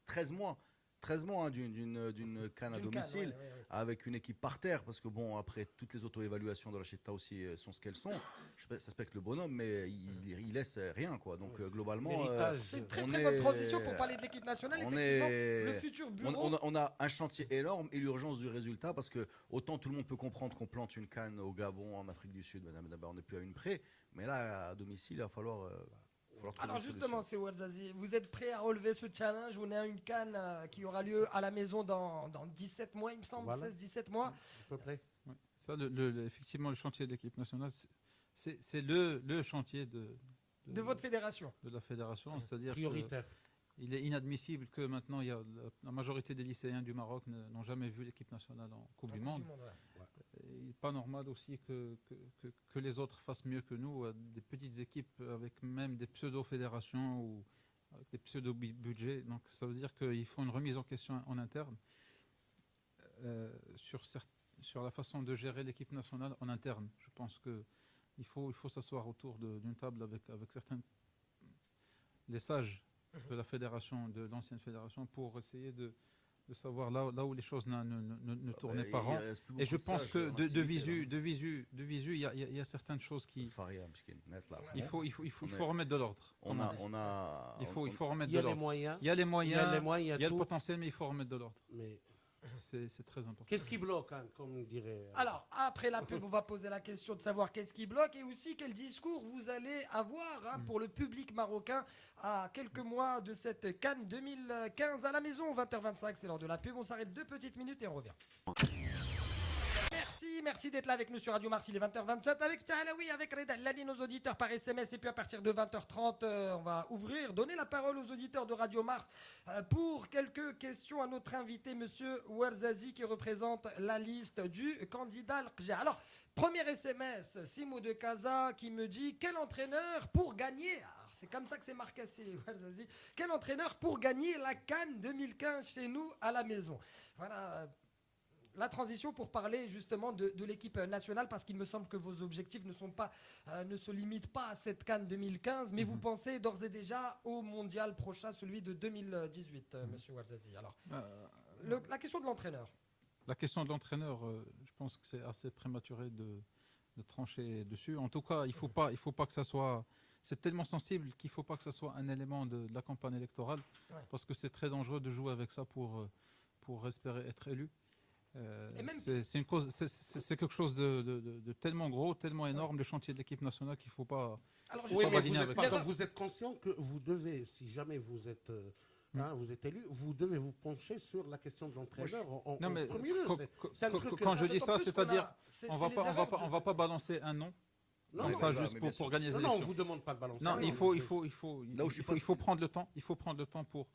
13 mois. 13 mois hein, d'une CAN à domicile, avec une équipe par terre, parce que bon, après, toutes les auto-évaluations de la Cheta aussi sont ce qu'elles sont. Je respecte le bonhomme, mais il laisse rien, quoi. Donc, globalement... c'est une très bonne transition pour parler de l'équipe nationale, effectivement. Le futur bureau... On a un chantier énorme et l'urgence du résultat, parce que autant tout le monde peut comprendre qu'on plante une CAN au Gabon, en Afrique du Sud, on n'est plus à une près, mais là, à domicile, il va falloir... Alors justement, c'est Ouelzazi, vous êtes prêt à relever ce challenge? On est à une CAN qui aura lieu à la maison dans 17 mois, il me semble, 16-17 mois. À peu près. Ouais. Ça, effectivement, le chantier de l'équipe nationale, c'est le chantier de votre fédération. De la fédération, c'est-à-dire prioritaire. Il est inadmissible que maintenant, la majorité des lycéens du Maroc n'ont jamais vu l'équipe nationale en Coupe du Monde. Il n'est pas normal aussi que les autres fassent mieux que nous, des petites équipes avec même des pseudo-fédérations ou avec des pseudo-budgets. Donc ça veut dire qu'il faut une remise en question en interne sur la façon de gérer l'équipe nationale en interne. Je pense qu'il faut s'asseoir autour d'une table avec certains les sages de la fédération, de l'ancienne fédération, pour essayer de savoir là où les choses ne tournaient pas rond. Et je pense que de visu, il y a certaines choses qui... Il faut remettre de l'ordre. Il faut remettre de l'ordre. Il y a les moyens, il y a le potentiel, mais il faut remettre de l'ordre. C'est très important. Qu'est-ce qui bloque, hein, comme dirait... Alors, après la pub, on va poser la question de savoir qu'est-ce qui bloque et aussi quel discours vous allez avoir pour le public marocain à quelques mois de cette CAN 2015 à la maison. 20h25, c'est l'heure de la pub. On s'arrête 2 petites minutes et on revient. Merci d'être là avec nous sur Radio Mars. Il est 20h27 avec Stahalaoui, avec Reda Lali, nos auditeurs par SMS. Et puis à partir de 20h30, on va donner la parole aux auditeurs de Radio Mars pour quelques questions à notre invité, monsieur Ouelzazi, qui représente la liste du candidat Al-Qja. Alors, premier SMS, Simo de Casa qui me dit quel entraîneur pour gagner. Alors, c'est comme ça que c'est marqué, Ouelzazi. Quel entraîneur pour gagner la CAN 2015 chez nous à la maison? Voilà. La transition pour parler justement de l'équipe nationale, parce qu'il me semble que vos objectifs ne se limitent pas à cette CAN 2015, mais vous pensez d'ores et déjà au mondial prochain, celui de 2018, monsieur Ouelzazi. Alors, la question de l'entraîneur. La question de l'entraîneur, je pense que c'est assez prématuré de trancher dessus. En tout cas, il faut pas que ça soit... C'est tellement sensible qu'il ne faut pas que ça soit un élément de la campagne électorale, parce que c'est très dangereux de jouer avec ça pour espérer être élu. C'est quelque chose de tellement gros, tellement énorme, le chantier de l'équipe nationale, qu'il ne faut pas... Alors, vous êtes conscient que vous devez, si jamais vous êtes élu, vous devez vous pencher sur la question de l'entraîneur en premier lieu. Quand je dis ça, c'est-à-dire on ne va pas balancer un nom. Non, ça juste pour gagner les élections. Non, on ne vous demande pas de balancer. Non, il faut prendre le temps. Il faut prendre le temps pour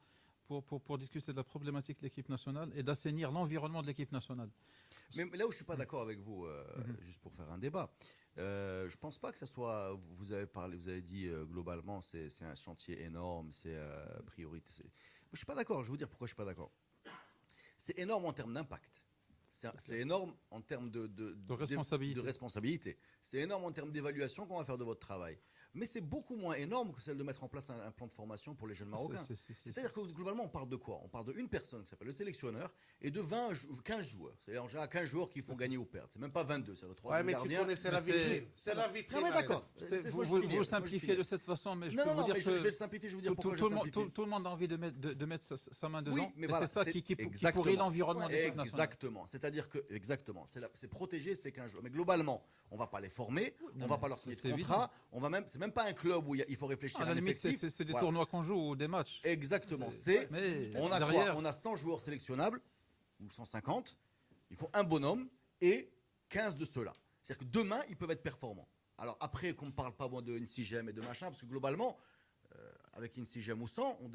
discuter de la problématique de l'équipe nationale et d'assainir l'environnement de l'équipe nationale. Mais là où je ne suis pas d'accord avec vous, juste pour faire un débat, je ne pense pas que ça soit... Vous avez dit globalement, c'est un chantier énorme, c'est priorité. Je ne suis pas d'accord, je vais vous dire pourquoi je ne suis pas d'accord. C'est énorme en termes d'impact. C'est énorme en termes de responsabilité. C'est énorme en termes d'évaluation qu'on va faire de votre travail. Mais c'est beaucoup moins énorme que celle de mettre en place un plan de formation pour les jeunes Marocains. C'est-à-dire que globalement, on parle de quoi? On parle d'une personne qui s'appelle le sélectionneur et de 15 joueurs. C'est en général 15 joueurs qui font gagner ou perdre. C'est même pas 22, c'est le 3 mais tu connaissais la vitrine. C'est la vitrine. Non, mais d'accord. Vous simplifiez de cette façon, mais je peux vous dire que... je vais le simplifier, je vais vous dire pourquoi je simplifie. Tout le monde a envie de mettre sa main dedans. Oui, mais voilà, c'est ça qui pourrit l'environnement de l'équipe nationale. Exactement. C'est-à-dire que, c'est protéger ces 15 joueurs. Mais globalement, on ne va pas les former, on ne va pas leur signer de contrat. C'est même pas un club où il faut réfléchir à l'effectif. C'est des tournois qu'on joue ou des matchs. Exactement. On a 100 joueurs sélectionnables, ou 150. Il faut un bonhomme et 15 de ceux-là. C'est-à-dire que demain, ils peuvent être performants. Alors après, qu'on ne parle pas de Insigem et de machin, parce que globalement, avec Insigem ou sans, on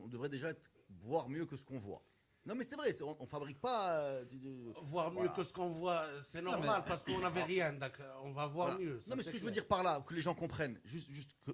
devrait déjà voir mieux que ce qu'on voit. Non mais c'est vrai, on ne fabrique pas... voir mieux que ce qu'on voit, c'est normal, parce qu'on n'avait rien, on va voir mieux. Non mais ce que je veux dire par là, que les gens comprennent, juste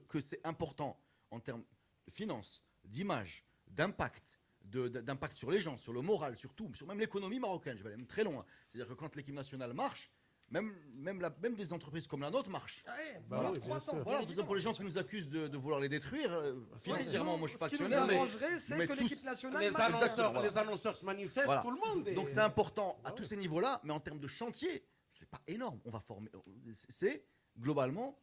que c'est important en termes de finances, d'image, d'impact, d'impact sur les gens, sur le moral, sur tout, sur même l'économie marocaine, je vais aller même très loin. C'est-à-dire que quand l'équipe nationale marche, même des entreprises comme la nôtre marchent. Ouais, Bah notre oui, bien croissance, sûr. Voilà, évidemment. pour les gens qui nous accusent de vouloir les détruire, financièrement, moi je suis pas Ce qui nous actionnaire, mais arrangerait, c'est mais que tous- l'équipe nationale Les marche. Exactement, annonceurs se manifestent, Voilà. tout le monde. donc c'est important à tous ces niveaux-là, mais en termes de chantier, c'est pas énorme. On va former, c'est globalement,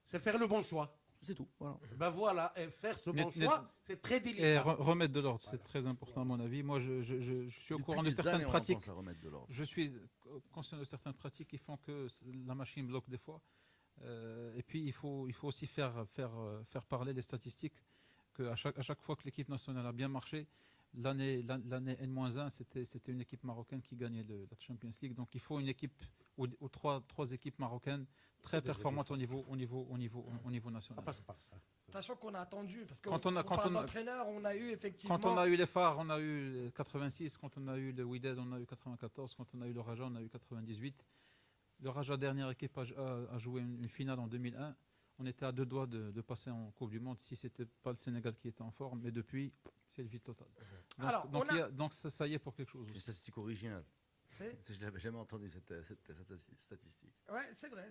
C'est faire le bon choix. c'est tout. Voilà. Ben voilà, et faire ce bon Mais- choix, c'est très Et délicat. remettre de l'ordre, c'est très important à mon avis. Moi, je suis au Depuis courant de des certaines années, on pratiques. pense à remettre de l'ordre. Je suis conscient de certaines pratiques qui font que la machine bloque des fois. Et puis, il faut aussi faire parler les statistiques. À chaque fois que l'équipe nationale a bien marché, l'année N-1, c'était une équipe marocaine qui gagnait la Champions League. Donc, il faut une équipe ou trois équipes marocaines très Des performantes équipes au niveau Ça national. passe par ça. Sachant qu'on a attendu, parce que Quand on a- quand on a- d'entraîneur, on a eu effectivement. Quand on a eu les phares, on a eu 86. Quand on a eu le Wydad, on a eu 94. Quand on a eu le Raja, on a eu 98. Le Raja, dernière équipe, a joué une finale en 2001. On était à 2 doigts de passer en Coupe du Monde si c'était pas le Sénégal qui était en forme. Mais depuis, c'est le vide total. Donc, Alors, donc ça y est pour quelque chose Une aussi. statistique originale. C'est Je n'avais jamais entendu cette statistique. ouais, c'est vrai.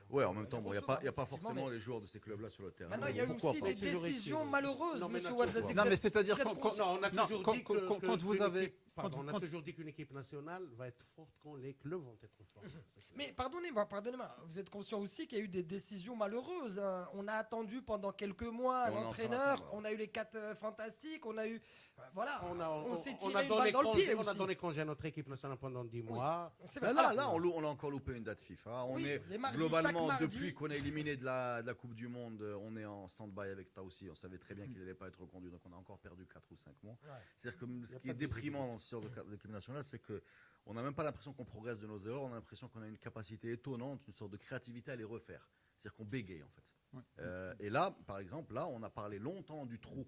Ouais, en même temps, bon, il n'y a pas Effectivement, forcément mais- les joueurs de ces clubs-là sur le terrain. Maintenant, il y a eu Pourquoi aussi pas des Toujours décisions été- malheureuses, Non, mais monsieur naturellement. Ouarzazzi. Non, mais c'est-à-dire vous êtes qu'on- Non, on a Non, toujours quand- dit quand- quand vous qu'une avez- équipe- pardon, quand- on a quand- toujours dit qu'une équipe nationale va être forte quand les clubs vont être forts. C'est clair. Mais pardonnez-moi, vous êtes conscient aussi qu'il y a eu des décisions malheureuses, hein. On a attendu pendant quelques mois On est en train l'entraîneur, d'attendre. on a eu les 4 fantastiques, on a eu. Voilà, On s'est a tiré une donné balle dans le pied congé, on a aussi. donné congé à notre équipe nationale pendant 10 mois. C'est Là, vrai. là, Alors, là, on a encore loupé une date FIFA. On Oui, est les mardis, globalement, chaque mardi. depuis qu'on est éliminé de la Coupe du Monde, on est en stand-by avec Taoussi. On savait très bien qu'il n'allait pas être reconduit, donc on a encore perdu 4 ou 5 mois. Ouais. C'est-à-dire que ce Y a qui pas est de déprimant dans ce genre de l'équipe nationale, c'est qu'on n'a même pas l'impression qu'on progresse de nos erreurs, on a l'impression qu'on a une capacité étonnante, une sorte de créativité à les refaire. C'est-à-dire qu'on bégaye en fait. Ouais. Et là, par exemple, là, on a parlé longtemps du trou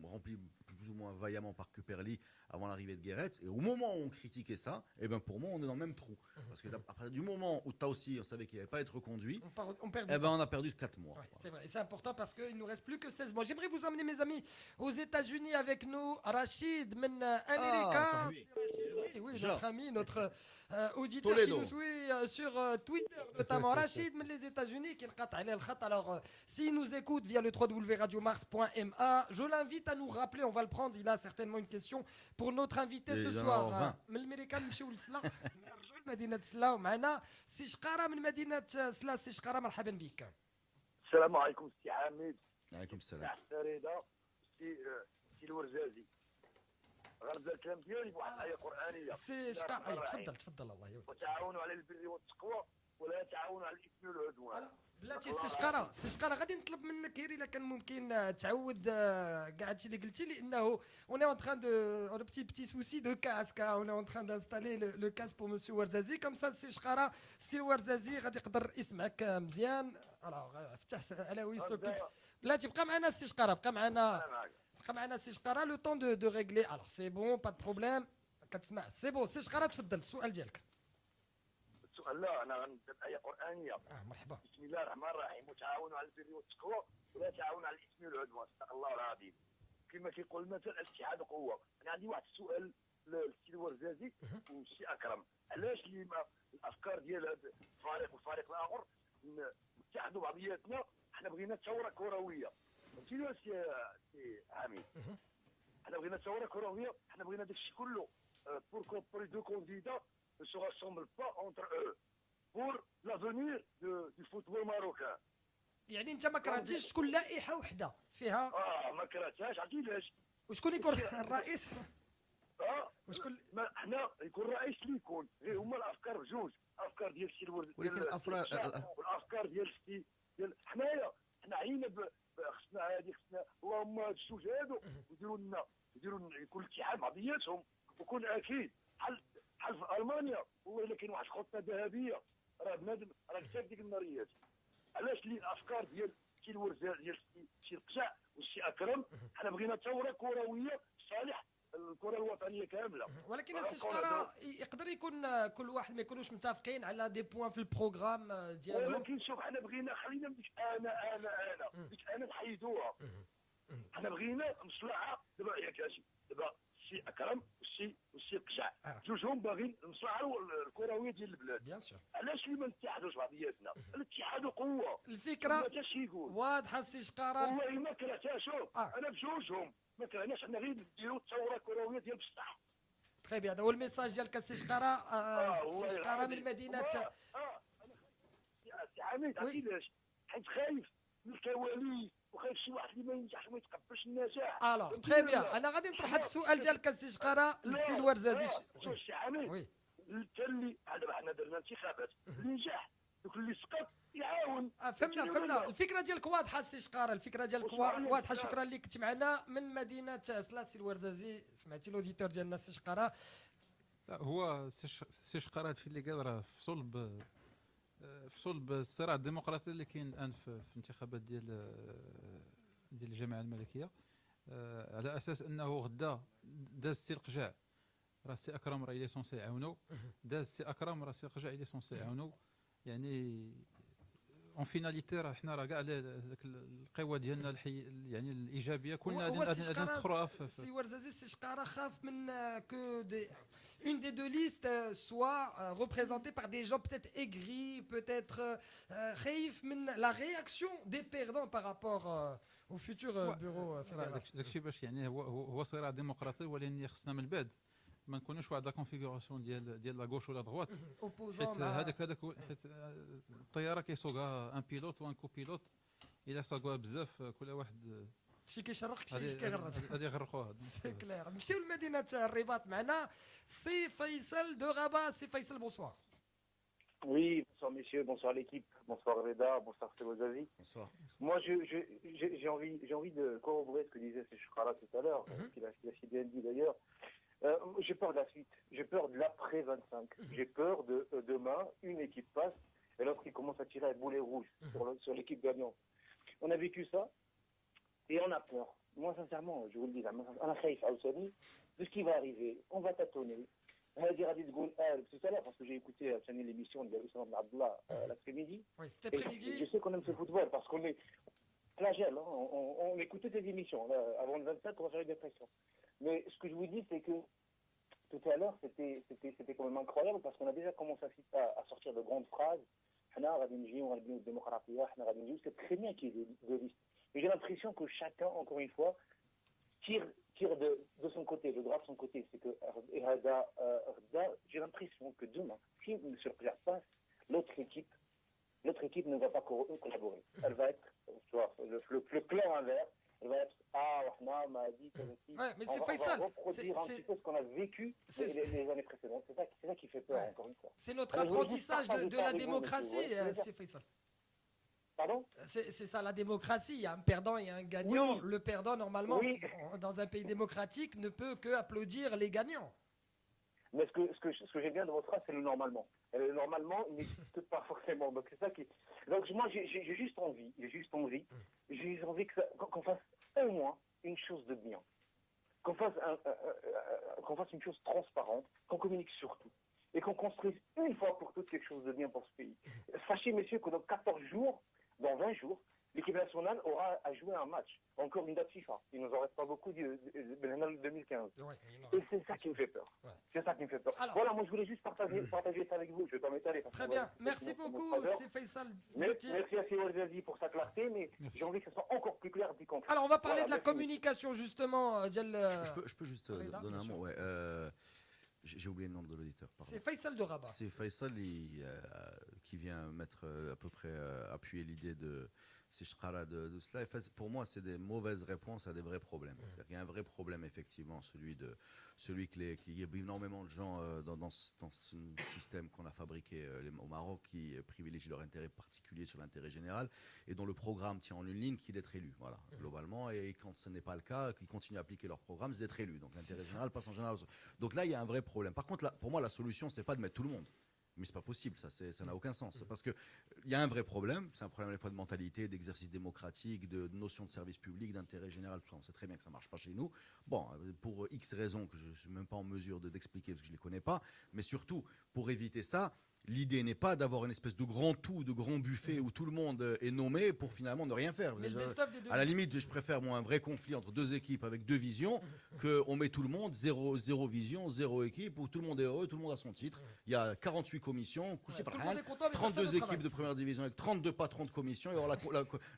rempli plus ou moins vaillamment par Kuperli avant l'arrivée de Guéret. Et au moment où on critiquait ça, eh ben pour moi, on est dans le même trou. Parce que à partir du moment où Taoussi, on savait qu'il n'allait pas être reconduit, on perd du eh ben temps. on a perdu 4 mois. Ouais, c'est vrai, et c'est important parce qu'il ne nous reste plus que 16 mois. J'aimerais vous emmener, mes amis, aux États-Unis avec nous, Rachid Men America. ça- Oui, Déjà. notre ami, notre auditeur Toledo. qui nous suit sur Twitter, notamment Rachid Men les États-Unis, qui alors s'il nous écoute via le www.radiomars.ma, je l'invite à nous rappeler, on va le prendre, il a certainement une question pour notre invité Et ce il y en a soir. 20. من الامريكان نمشيو لسلا نرجعوا لمدينه سلا ومعنا سي شقاره من مدينه سلا. سي شقاره مرحبا بك. السلام عليكم سي حميد Alaykoum salam. تاع السريده سي الورزازي غرد الكلام ديالي بواحد الايه قرانيه سي شقاره تفضل الله يوديك. وتعاونوا على البر والتقوى ولا تعاونوا على الاثم والعدوان. بلاتي سي شقاره غادي نطلب منك غير الا كان ممكن تعود كاع هادشي اللي قلتي لانه on est en train de on a petit souci de casque, on est en train d'installer le casque pour monsieur Ouarzazzi comme ça سي شقاره سي Ouarzazzi غادي يقدر يسمعك مزيان. الوغ افتح على وي سوكيب. بلاتي بقى معنا سي شقاره بقى معنا سي شقاره لو طون دو ريغلي. الوغ سي بون با دو بروبليم كتسمع سي بون. سي شقاره تفضل السؤال ديالك. السؤال لا انا غنبدا بايه قرانيه. مرحبا. بسم الله الرحمن الرحيم وتعاونوا على البر والتقوى ولا تعاونوا على الاثم والعدوان. صدق الله العظيم. كما كيقول المثل الاتحاد قوه. انا عندي واحد السؤال للسي الورزازي والسي اكرم. علاش اللي الافكار ديال هذا الفريق والفريق الاخر نتحدوا بعضياتنا؟ حنا بغينا ثوره كرويه. فهمتيني سي حميد؟ حنا بغينا ثوره كرويه، حنا بغينا داكشي كله pour les deux candidats ne se rassemblent pas entre eux pour l'avenir du football marocain. يعني انت ما كرهتيش تكون لائحه وحده فيها ما كرهتهاش. عرفتي علاش؟ وشكون يكون الرئيس وشكون ما حنا يكون الرئيس اللي يكون، غير هما الافكار بجوج، الافكار ديال السي ولكن والافكار ديال السي ديال حنايا. حنا عينا خصنا هذه خصنا اللهم هاد الجوج هادو يديروا لنا يكون الاتحاد بعضياتهم ويكون اكيد بحال في المانيا. والله الا كاين واحد الخطه ذهبيه راه بنادم راه كتاب ديك الناريات. علاش اللي الافكار ديال السي الورزاز ديال السي القشع والسي اكرم حنا بغينا ثوره كرويه صالح الكره الوطنيه كامله. ولكن السي شقاره يقدر يكون كل واحد ما يكونوش متفقين على دي بوان في البروغرام ديالهم. ولكن شوف حنا بغينا خلينا من ديك ديك انا نحيدوها. حنا بغينا مصلحه دابا ياك هاشي دابا السي اكرم والسي والسي قجع جوجهم باغيين نصنعوا الكرويه ديال البلاد. بيان سور. علاش ما نتحدوش بعضياتنا؟ الاتحاد قوه. الفكره ما تاش يقول واضحه السي شقاره. والله ما كرهتها. شوف انا بجوجهم ما كرهناش، حنا غير نديروا الثوره كرويه ديال بصح. تري بيان، هذا هو الميساج ديالك السي شقاره. السي شقاره من مدينه سي حميد علاش؟ حيت خايف من الكواليس وخايف شي واحد اللي ما ينجحش وما يتقبلش النجاح. الوغ تري بيان، انا غادي نطرح هذا السؤال ديالك السي شقاره للسي الورزازي. شوف سي حميد، وي حتى اللي دابا حنا درنا انتخابات اللي نجح دوك اللي سقط يعاون. فهمنا الفكره ديالك واضحه السي شقاره، الفكره ديالك واضحه. شكرا لك، كنت معنا من مدينه سلا. السي الورزازي سمعتي الاوديتور ديالنا السي شقاره. هو سي شقاره هادشي اللي قال راه في صلب الصراع الديمقراطي اللي كاين الان في انتخابات ديال الجامعه الملكيه، على اساس انه غدا داز السي القجاع، راه السي اكرم راه اللي سونسي يعاونو، داز السي اكرم راه السي القجاع اللي سونسي يعاونو. يعني اون فيناليتي راه حنا راه كاع داك القوه ديالنا يعني الايجابيه كلنا غادي نسخروها في السي ورزازي. السي شقاره خاف من كو une des deux listes soit représentée par des gens peut-être aigris, peut-être خايف من la réaction des perdants par rapport au futur bureau fédéral. داكشي باش يعني هو صراع ديمقراطي، ولكن خصنا من بعد ما نكونوش واحد لا كونفيغوراسيون ديال لا غوش ولا دغوات، حيت هذاك حيت الطياره كيسوقها ان بيلوت وان كوبيلوت، الا ساقوها بزاف كل واحد شي كيشرق شي كيغرب. غادي يغرقوها. سي كلير. نمشيو لمدينه الرباط، معنا سي فيصل دو غابا. سي فيصل بونسوار. Oui, bonsoir messieurs, bonsoir l'équipe, bonsoir Reda, bonsoir Selozavi. Bonsoir. Moi, j'ai envie de corroborer ce que disait Choukhara tout à l'heure, qu'il a si bien dit d'ailleurs. J'ai peur de la suite, j'ai peur de l'après 25. J'ai peur de demain, une équipe passe et l'autre qui commence à tirer à boulet rouge sur l'équipe gagnante. On a vécu ça et on a peur. Moi, sincèrement, je vous le dis, on a khaïf Aoussani de ce qui va arriver. On va tâtonner. Tout à l'heure, parce que j'ai écouté l'émission de Oussama Abdullah l'après-midi. Oui, cet après-midi. Je sais qu'on aime ce football parce qu'on est flagelle. On écoutait ces émissions. Là, avant le 27, on va faire une dépression. Mais ce que je vous dis, c'est que tout à l'heure, c'était quand même incroyable parce qu'on a déjà commencé à sortir de grandes phrases. C'est très bien qu'il y ait deux listes. Mais j'ai l'impression que chacun, encore une fois, tire de son côté, le droit de son côté. C'est que j'ai l'impression que demain, si M. Qjar passe, l'autre équipe ne va pas collaborer. Elle va être, tu vois, le clan inverse. Elle va être mais c'est Faisal. On va reproduire un petit peu ce qu'on a vécu les années précédentes. C'est ça qui fait peur, encore une fois. C'est notre apprentissage de la démocratie, c'est Faisal. Pardon ? C'est ça la démocratie, il y a un perdant et un gagnant. Oui. Le perdant, normalement, dans un pays démocratique, ne peut que applaudir les gagnants. Mais ce que j'aime bien de votre phrase, c'est le normalement. Et le normalement n'existe pas forcément. Donc c'est ça qui. Donc moi j'ai juste envie qu'on fasse au moins une chose de bien, qu'on fasse une chose transparente, qu'on communique sur tout et qu'on construise une fois pour toutes quelque chose de bien pour ce pays. Sachez messieurs que dans 14 jours, dans 20 jours, l'équipe nationale aura à jouer un match, encore une date FIFA. Il nous en reste pas beaucoup de 2015. Ouais, et c'est ça qui me fait peur. Ouais. C'est ça qui me fait peur. Alors, voilà, moi je voulais juste partager ça avec vous. Je vais pas m'étaler. Très bien. Merci beaucoup, c'est Faisal. Merci à Selozavi pour sa clarté, mais j'ai envie que ce soit encore plus clair du contraire. Alors on va parler de la communication justement. Je peux juste donner un mot. Ouais. J'ai oublié le nom de l'auditeur. C'est Faisal de Rabat. C'est Faisal qui vient mettre à peu près appuyer l'idée de Choukhara de cela. Pour moi, c'est des mauvaises réponses à des vrais problèmes. Il y a un vrai problème, effectivement, celui qu'il y a énormément de gens dans ce système qu'on a fabriqué au Maroc qui privilégient leur intérêt particulier sur l'intérêt général et dont le programme tient en une ligne qui est d'être élu, voilà, globalement. Et quand ce n'est pas le cas, qu'ils continuent à appliquer leur programme, c'est d'être élu. Donc l'intérêt général passe en général. Donc là, il y a un vrai problème. Par contre, là, pour moi, la solution, c'est pas de mettre tout le monde. Mais c'est pas possible, ça n'a aucun sens. Parce qu'il y a un vrai problème, c'est un problème à la fois de mentalité, d'exercice démocratique, de notion de service public, d'intérêt général. On sait très bien que ça marche pas chez nous. Bon, pour X raisons que je suis même pas en mesure d'expliquer parce que je les connais pas, mais surtout pour éviter ça, l'idée n'est pas d'avoir une espèce de grand tout, de grand buffet où tout le monde est nommé pour finalement ne rien faire. Mais le best-of des deux. À la limite, je préfère moi un vrai conflit entre deux équipes avec deux visions qu'on met tout le monde, zéro vision, zéro équipe, où tout le monde est heureux, tout le monde a son titre. Il y a 48 commissions, Tout le monde est content, mais 32 personne ne équipes travaille. de première division avec 32 patrons de commission. Il y aura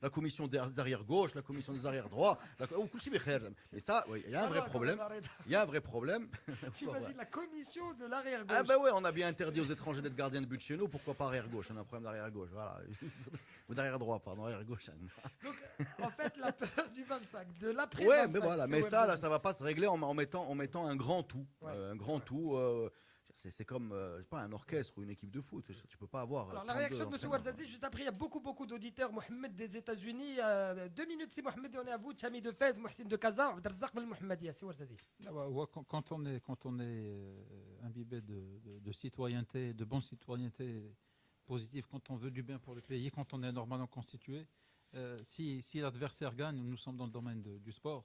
la commission des arrières gauche, la commission des arrières droits. Et ça, oui, il y a un vrai problème. Il y a un vrai problème. T'imagines la commission de l'arrière gauche. Ah bah ouais, on a bien interdit aux étrangers d'être gardiens de but chez nous, pourquoi pas arrière gauche? On a un problème d'arrière gauche, voilà. Ou d'arrière droit, pardon, arrière gauche. Donc, en fait, la peur du 25, de l'après Ouais, 25, mais voilà, c'est mais ça, là, Ouelzazzi. ça va pas se régler en mettant un grand tout. Ouais. Un grand tout. C'est comme je sais pas, un orchestre ou une équipe de foot. Tu peux pas avoir. Alors, la 32 réaction de M. entraîneurs. Ouelzazzi, juste après, il y a beaucoup d'auditeurs. Mohamed des États-Unis. 2 minutes, c'est Mohamed, et on est à vous. Chami de Fès, Mohsin de Kaza, Abdelrazak Ben Mohamedia, c'est Ouelzazzi. Quand on est imbibé de citoyenneté, de bonne citoyenneté positive, quand on veut du bien pour le pays, quand on est normalement constitué, si l'adversaire gagne, nous sommes dans le domaine du sport,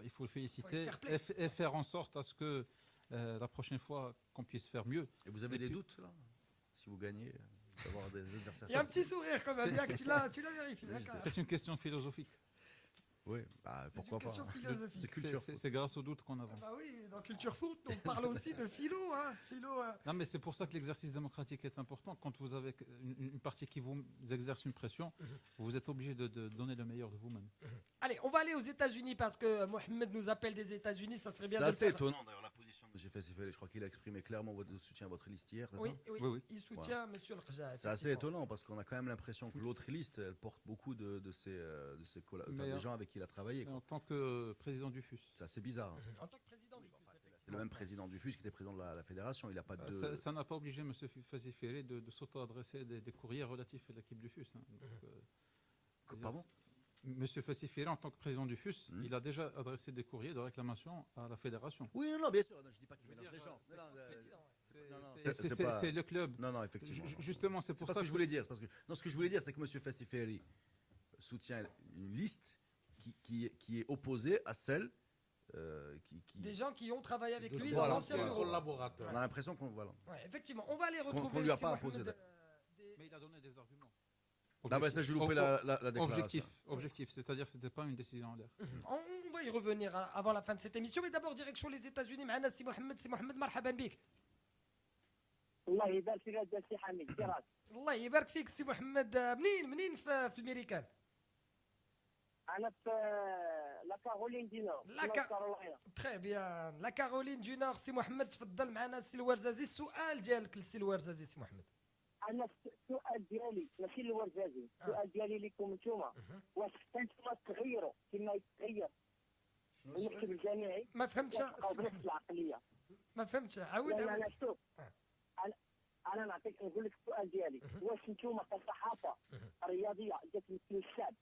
il faut le féliciter et faire en sorte à ce que la prochaine fois qu'on puisse faire mieux. Et vous avez des doutes là? Si vous gagnez, d'avoir des adversaires. Il y a un petit sourire quand même, bien que tu l'as vérifié. Oui, D'accord. C'est une question philosophique. Oui, bah, pourquoi C'est une question pas. philosophique. C'est culture. C'est grâce au doute qu'on Ah avance. bah oui, dans Culture Foot, on parle aussi de philo. Hein, Non, mais c'est pour ça que l'exercice démocratique est important. Quand vous avez une partie qui vous exerce une pression, vous êtes obligé de donner le meilleur de vous-même. Allez, on va aller aux États-Unis parce que Mohamed nous appelle des États-Unis. Ça serait bien C'est de le assez faire. étonnant d'ailleurs la position de M. Fessifeli. Je crois qu'il a exprimé clairement votre soutien à votre liste hier. Oui, Ça oui, il soutient M. Al-Khaja. c'est assez étonnant parce qu'on a quand même l'impression que l'autre liste, elle porte beaucoup de ses des gens avec qui il a travaillé. En tant que président du FUS. C'est assez bizarre. En tant que président du FUS, C'est le même président du FUS qui était président de la fédération. Il n'a pas de. Ça n'a pas obligé M. Faziferi de s'auto-adresser des courriers relatifs à l'équipe du FUS. Hein. Donc, Pardon? M. Faziferi, en tant que président du FUS, il a déjà adressé des courriers de réclamation à la fédération. Oui, non, bien sûr. Non, je dis pas qu'il mélange les gens. C'est le club. Non, non, effectivement. Justement, c'est pour pas ça ce que je voulais dire. Ce que je voulais dire, c'est que M. Fessiferi soutient une liste qui est opposée à celle des gens qui ont travaillé avec lui dans Voilà, l'ancien voilà. bureau. Collaborateur. On a l'impression qu'on. Voilà. Ouais, effectivement, on va aller retrouver. qu'on lui a aussi pas Mohamed, imposé. Mais il a donné des arguments. Ah bah ça, je loupé la déclaration. Objectif, c'est-à-dire que ce n'était pas une décision en l'air. On va y revenir avant la fin de cette émission, mais d'abord direction les États-Unis. معنا سي محمد مرحبا بك. الله يبارك فيك يا سي حميد كي راك؟ الله يبارك فيك سي محمد. منين في الامريكان؟ انا في لا كارولين دي نور كارولاينا. تري بيان لا كارولين دو نور. سي محمد تفضل معنا سي الورزازي. السؤال ديالك لسي الورزازي سي محمد. انا السؤال ديالي ماشي الورزازي، السؤال ديالي لكم نتوما، واش انتما تغيروا كما يتغير المكتب الجامعي؟ ما فهمتش بنفس العقليه. ما فهمتش عاود لا انا شوف انا نعطيك نقول لك السؤال ديالي، واش نتوما كصحافه رياضيه اللي تمثلوا الشعب،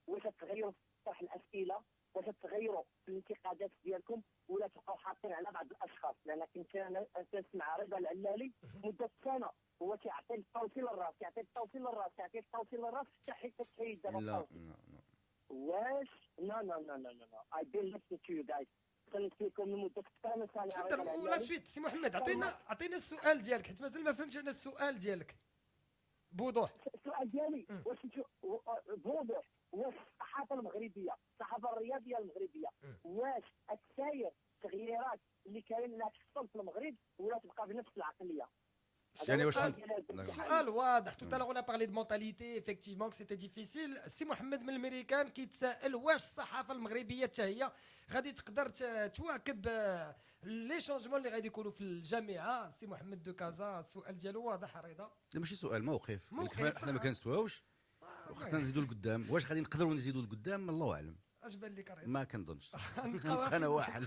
واش تغيروا في طرح الاسئله، واش تغيروا في الانتقادات ديالكم، ولا تبقاو حاطين على بعض الاشخاص؟ لان كنت انا تسمع رضا العلالي مده سنه هو كيعطي التوصيل للراس، يعطي التوصيل للراس، يعطي التوصيل للراس حتى تحيد دابا لا التوصيل. واش لا I didn't listen to you guys. قلت لكم لمده سنه تفضل ولا سويت سي محمد. عطينا السؤال ديالك حيت مازال ما فهمتش انا السؤال ديالك بوضوح. السؤال ديالي واش بوضوح، واش الصحافه المغربيه، الصحافه الرياضيه المغربيه، واش تساير تغييرات اللي كاين لا تحصل في المغرب ولا تبقى بنفس العقليه؟ يعني واش سؤال واضح. Tout à l'heure on a parlé de mentalité, effectivement que c'était difficile. سي محمد من الامريكان كيتسائل واش الصحافه المغربيه حتى هي غادي تقدر تواكب لي شونجمون اللي غادي يكونوا في الجامعه. سي محمد دو كازا السؤال ديالو واضح. رضا ماشي سؤال موقف. موقف. حنا ما كنسواوش وخصنا نزيدوا لقدام. واش غادي نقدروا نزيدوا لقدام الله اعلم. اش بان لك رضا؟ ما كنظنش. نبقى انا واحد.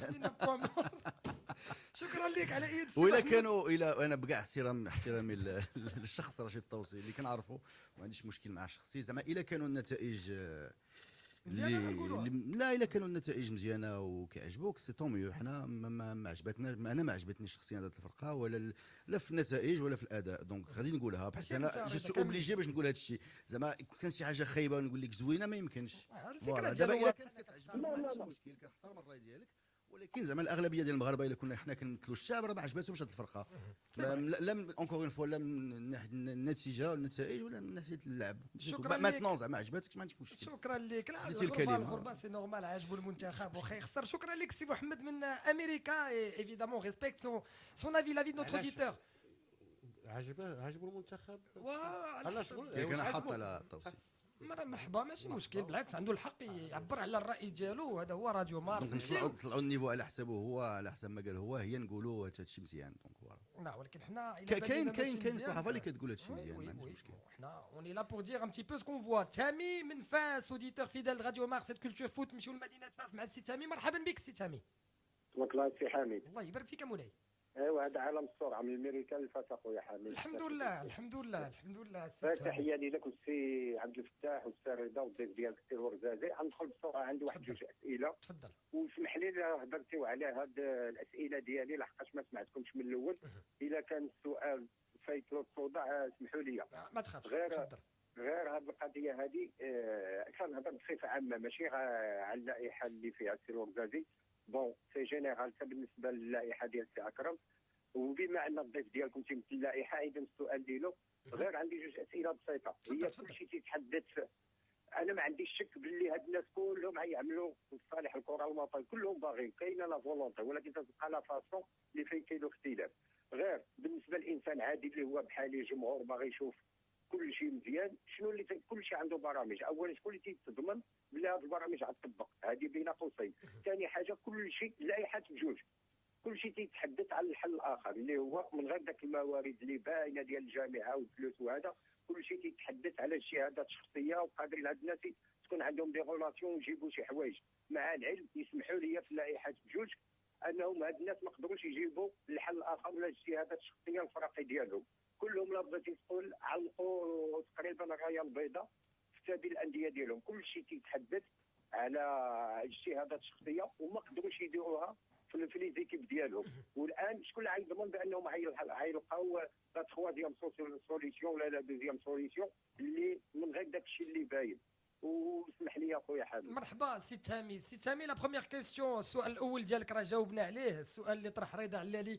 شكرا لك على ايد سي وإلا محمد. كانوا انا بكاع احترامي للشخص رشيد الطوسي اللي كنعرفه ما عنديش مشكل مع الشخصي زعما الا كانوا النتائج لا الا كانوا النتائج مزيانه وكيعجبوك سي طون ميو. حنا ما عجبتنا انا ما عجبتنيش شخصيا هذه الفرقه ولا لا في النتائج ولا في الاداء. دونك غادي نقولها بحيث انا جو سو اوبليجي باش نقول هذا الشيء. زعما كان شي حاجه خايبه ونقول لك زوينه ما يمكنش. الفكره دابا ديالو الا كانت كتعجبني ما عنديش مشكل كنحترم الراي ديالك ولكن زعما الاغلبيه ديال المغاربه الا كنا حنا كنمثلوا الشعب راه ما عجباتهمش هذه الفرقه، لا اونكور اون فوا، لا من ناحيه النتيجه والنتائج ولا من ناحيه اللعب. شكرا ماتنون زعما عجباتك ما عندكش مشكل. شكرا لك. لا هذه الكلمه الغربه سي نورمال، عجبو المنتخب واخا يخسر. شكرا لك سي محمد من امريكا. ايفيدامون ريسبكت سون افي لافي دو نوتر اوديتور. عجبو المنتخب. انا شغل كان حاط على التوصيل. مرحبا ماشي مشكل، بالعكس عنده الحق يعبر على الراي ديالو، هذا هو راديو مارس. نطلعوا النيفو على حسابه هو، على حسب ما قال هو، هي نقولوا هذا الشيء مزيان. دونك فوالا. لا ولكن حنا كاين الصحافه اللي كتقول هذا الشيء مزيان، ما عندناش مشكل. حنا اوني لا بور دير ان بتي بو سكون فوا. تامي من فاس اوديتور فيدال راديو مارس سيت كولتور فوت. نمشيو لمدينه فاس مع السي تامي. مرحبا بك سي تامي. تبارك الله سي حميد. الله يبارك فيك مولاي. ايوا هذا عالم السرعه من الميريكان لفات اخويا حميد. الحمد لله الحمد لله الحمد لله. تحيه لك والسي عبد الفتاح والسي رضا والضيف ديالك السي ورزازي. غندخل بسرعه، عندي واحد جوج اسئله. تفضل. وسمح لي الا هضرتيو على هاد الاسئله ديالي لحقاش ما سمعتكمش من الاول. الا كان السؤال فايت له الصداع اسمحوا لي. ما تخافش تفضل. غير هذه القضيه هذه كنهضر بصفه عامه، ماشي على اللائحه اللي فيها السي ورزازي. بون سي جينيرال بالنسبه للائحه ديال السي اكرم، وبما ان الضيف ديالكم تيمثل اللائحه اذا السؤال ديالو غير عندي جوج اسئله بسيطه. هي كلشي تيتحدث، انا ما عنديش شك باللي هاد الناس كلهم غيعملوا لصالح الكره الوطنيه، كلهم باغيين، كاينه لا فولونتي، ولكن تبقى لا فاسون اللي فين كاين اختلاف. غير بالنسبه للانسان عادي اللي هو بحالي جمهور باغي يشوف كل شيء مزيان، شنو اللي كل شيء عنده برامج. اولا شكون اللي تيتضمن بلي هاد البرامج غتطبق؟ هذه بين قوسين. ثاني حاجه كل شيء اللائحات بجوج، كل شيء تيتحدث على الحل الاخر اللي هو من غير ذاك الموارد اللي باينه ديال الجامعه والفلوس وهذا، كل شيء تيتحدث على الشهادات الشخصيه وقادرين هاد الناس تكون عندهم دي غولاسيون ويجيبوا شي حوايج. مع العلم يسمحوا لي في اللائحات بجوج انهم هاد الناس ما قدروش يجيبوا الحل الاخر ولا الشهادات الشخصيه الفرقي ديالهم. كلهم لا بغيتي تقول علقوا تقريبا الرايه البيضاء في سبيل الانديه ديالهم. كل شيء تيتحدث على الشهادات الشخصيه وما قدروش يديروها في لي زيكيب ديالهم. والان شكون اللي غيضمن بانهم غيلقاو لا تخوازيام سوليسيون ولا لا دوزيام سوليسيون اللي من غير داك الشيء اللي باين. واسمح لي اخويا حامد. مرحبا سي تامي. سي تامي لا بروميير كيسيون، السؤال الاول ديالك راه جاوبنا عليه، السؤال اللي طرح رضا علالي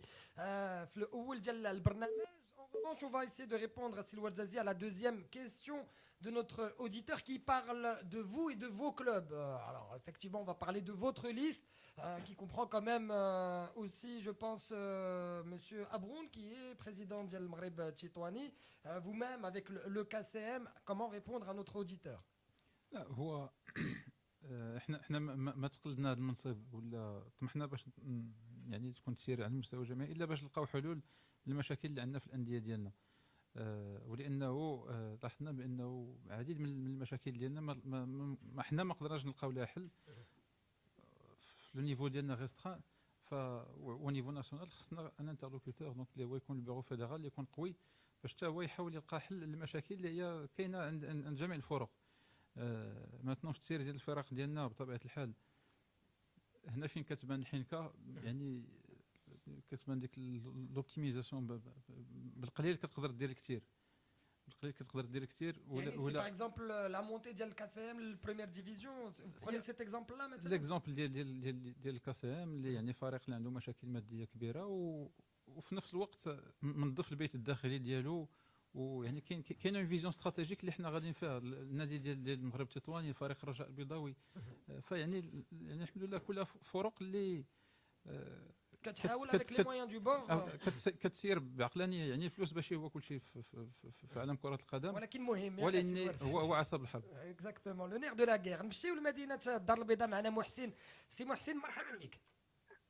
في الاول ديال البرنامج. En revanche, on va essayer de répondre à Sylwal Zazi à la deuxième question de notre auditeur qui parle de vous et de vos clubs. Alors, effectivement, on va parler de votre liste qui comprend quand même aussi, je pense, Monsieur Abroun, qui est président de Maghreb Tchétouani. Vous-même, avec le KCM, comment répondre à notre auditeur? لا هو احنا ما تقلدنا هذا المنصب ولا طمحنا باش يعني تكون تسير على المستوى الجماعي الا باش نلقاو حلول للمشاكل اللي عندنا في الانديه ديالنا. ولانه لاحظنا بانه عديد من المشاكل ديالنا ما حنا ما قدرناش نلقاو لها حل في لو نيفو ديالنا ريسترا. و نيفو ناسيونال خصنا ان انترلوكوتور دونك اللي هو يكون البيرو فيدرال اللي يكون قوي باش حتى هو يحاول يلقى حل للمشاكل اللي هي كاينه عند جميع الفرق. مثلا في التسير ديال الفرق ديالنا بطبيعه الحال هنا فين كتبان الحنكه، يعني كتبان ديك لوبتيميزاسيون بالقليل كتقدر دير الكثير، بالقليل كتقدر دير الكثير. ولا باغ اكزومبل لا مونتي ديال الكاسيام للبريمير ديفيزيون، بروني سيت اكزومبل لا مثلا. ليكزومبل ديال الكاسيام اللي يعني فريق اللي عنده مشاكل ماديه كبيره وفي نفس الوقت منظف البيت الداخلي ديالو. ويعني كاينه اون فيزيون استراتيجيك اللي حنا غاديين فيها. النادي ديال المغرب التطواني فريق الرجاء البيضاوي، فيعني الحمد لله كلها فرق اللي كتحاول افيك لي مويان دو بور كتسير بعقلانيه. يعني الفلوس باش هو كل شيء في عالم كره القدم، ولكن مهم ولكن هو عصب الحرب. اكزاكتومون لو نير دو لا غير. نمشيو لمدينه الدار البيضاء معنا محسن. سي محسن مرحبا بك.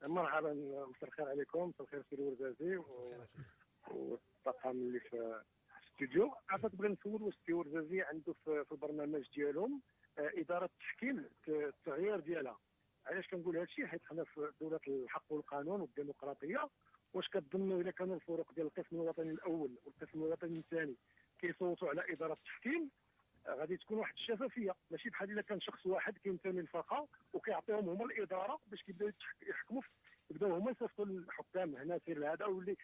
مرحبا، مساء الخير عليكم. مساء الخير سي ورزازي والطاقم اللي في الاستوديو. عافاك بغيت نسول واش سي ورزازي عنده في البرنامج ديالهم اداره التحكيم التغيير ديالها. علاش كنقول هذا الشيء؟ حيت حنا في دوله الحق والقانون والديمقراطيه. واش كتظنوا اذا كانوا الفرق ديال القسم الوطني الاول والقسم الوطني الثاني كيصوتوا على اداره التحكيم غادي تكون واحد الشفافيه، ماشي بحال الا كان شخص واحد كينتمي للفرقه وكيعطيهم هما الاداره باش كيبداو يحكموا، يبداو هما يصيفطوا الحكام هنا سير هذا، واللي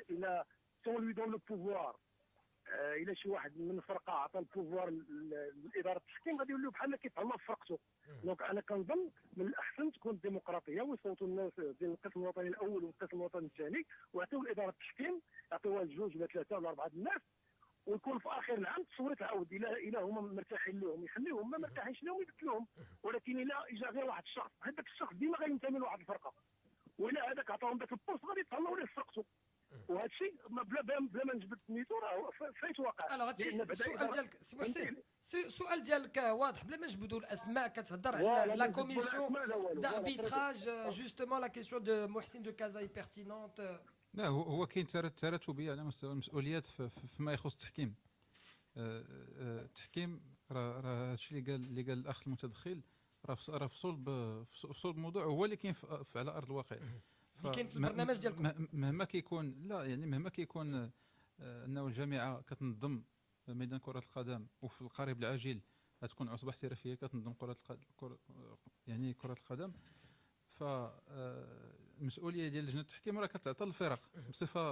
الى سون لوي دون لو بوفوار الى شي واحد من فرقه عطى البوفوار لاداره التحكيم غادي يوليو بحال كيتهلا في فرقته. دونك انا كنظن من الاحسن تكون ديمقراطيه ويصوتوا الناس ديال القسم الوطني الاول والقسم الوطني الثاني ويعطيو لاداره التحكيم يعطيوها لجوج ولا ثلاثه ولا اربعه الناس ويكون في اخر العام التصويت عاود الى هما مرتاحين لهم يخليهم، ما مرتاحينش لهم يبدلوهم. ولكن الى اجا غير واحد الشخص هذاك الشخص ديما غينتمي لواحد الفرقه وإلا هذاك عطاهم ذاك البوست غادي يتهلاو ليه فرقته. وهذا الشيء بلا ما نجبد سميتو راه فايت واقع. الوغ هادشي السؤال ديالك سي محسن، السؤال ديالك واضح بلا ما نجبدوا الاسماء. كتهضر على لا كوميسيون داربيتراج جوستومون لا كيسيون دو محسن دو كازاي بيرتينونت. لا هو كاين تراتبيه على مستوى المسؤوليات فيما يخص التحكيم. التحكيم راه هادشي اللي قال الاخ المتدخل راه في صلب الموضوع هو اللي كاين على ارض الواقع. كاين في البرنامج ديالكم مهما كيكون مهما كيكون انه الجامعه كتنظم ميدان كره القدم وفي القريب العاجل غتكون عصبه احترافيه كتنظم كره القدم. فالمسؤوليه ديال لجنه التحكيم راه كتعطى للفرق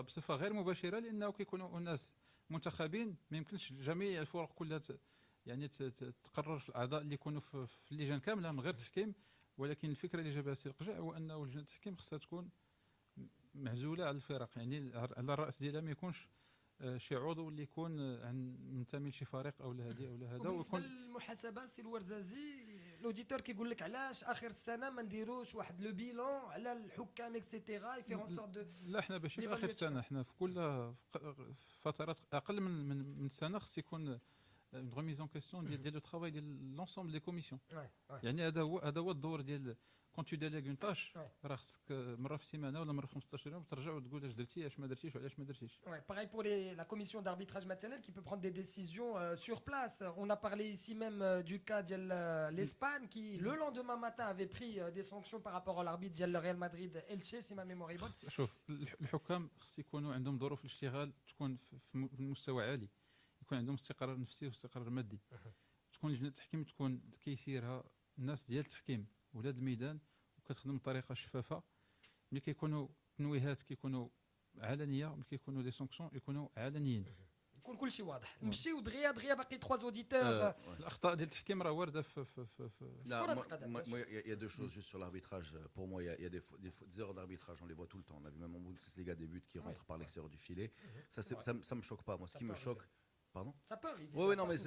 بصفه غير مباشره لانه كيكونوا الناس منتخبين. ما يمكنش جميع الفرق كلها تقرر في الاعضاء اللي يكونوا في اللجان كامله من غير تحكيم. ولكن الفكره اللي جابها السي القجع هو انه لجنه التحكيم خصها تكون معزوله على الفرق، يعني على الراس ديالها ما يكونش شي عضو اللي يكون منتمي لشي فريق او لهذه او لهذا. وبالنسبه للمحاسبه سي الورزازي الاوديتور كيقول لك علاش اخر السنه ما نديروش واحد لو بيلون على الحكام اكسيتيرا يفيرون سورت دو. لا احنا ماشي في اخر السنه، احنا في كل فترات اقل من سنه خص يكون une remise en question ديال لو ترافاي ديال لونسومبل دي كوميسيون. يعني هذا هو الدور ديال كون تو ديليغ اون تاش راه خصك مره في السيمانه ولا مره في 15 يوم ترجع وتقول اش درتي اش ما درتيش وعلاش ما درتيش. Pareil pour la commission d'arbitrage maternel qui peut prendre des décisions sur place. On a parlé ici même du cas de l'Espagne qui le lendemain matin avait pris des sanctions par rapport à l'arbitre ديال Real Madrid Elche si ma mémoire est bonne. شوف الحكام خص يكونوا عندهم ظروف الاشتغال تكون في مستوى عالي، يكون عندهم استقرار نفسي واستقرار مادي. تكون لجنه التحكيم تكون كيسيرها الناس ديال التحكيم ولاد الميدان وكتخدم بطريقه شفافه. ملي كيكونوا تنويهات كيكونوا علنيه، ملي كيكونوا دي سانكسيون يكونوا علنيين، يكون كل شيء واضح. نمشيو دغيا باقي 3 اوديتور. الاخطاء ديال التحكيم راه وارده في Il y a deux choses juste sur l'arbitrage. Pour moi, il y a des erreurs d'arbitrage, on les voit tout le temps. On a vu même en Bundesliga des buts qui rentrent par l'extérieur du filet. Ça me choque pas. Moi, ce qui me choque. Pardon ? Ça peut arriver. Oui, non, mais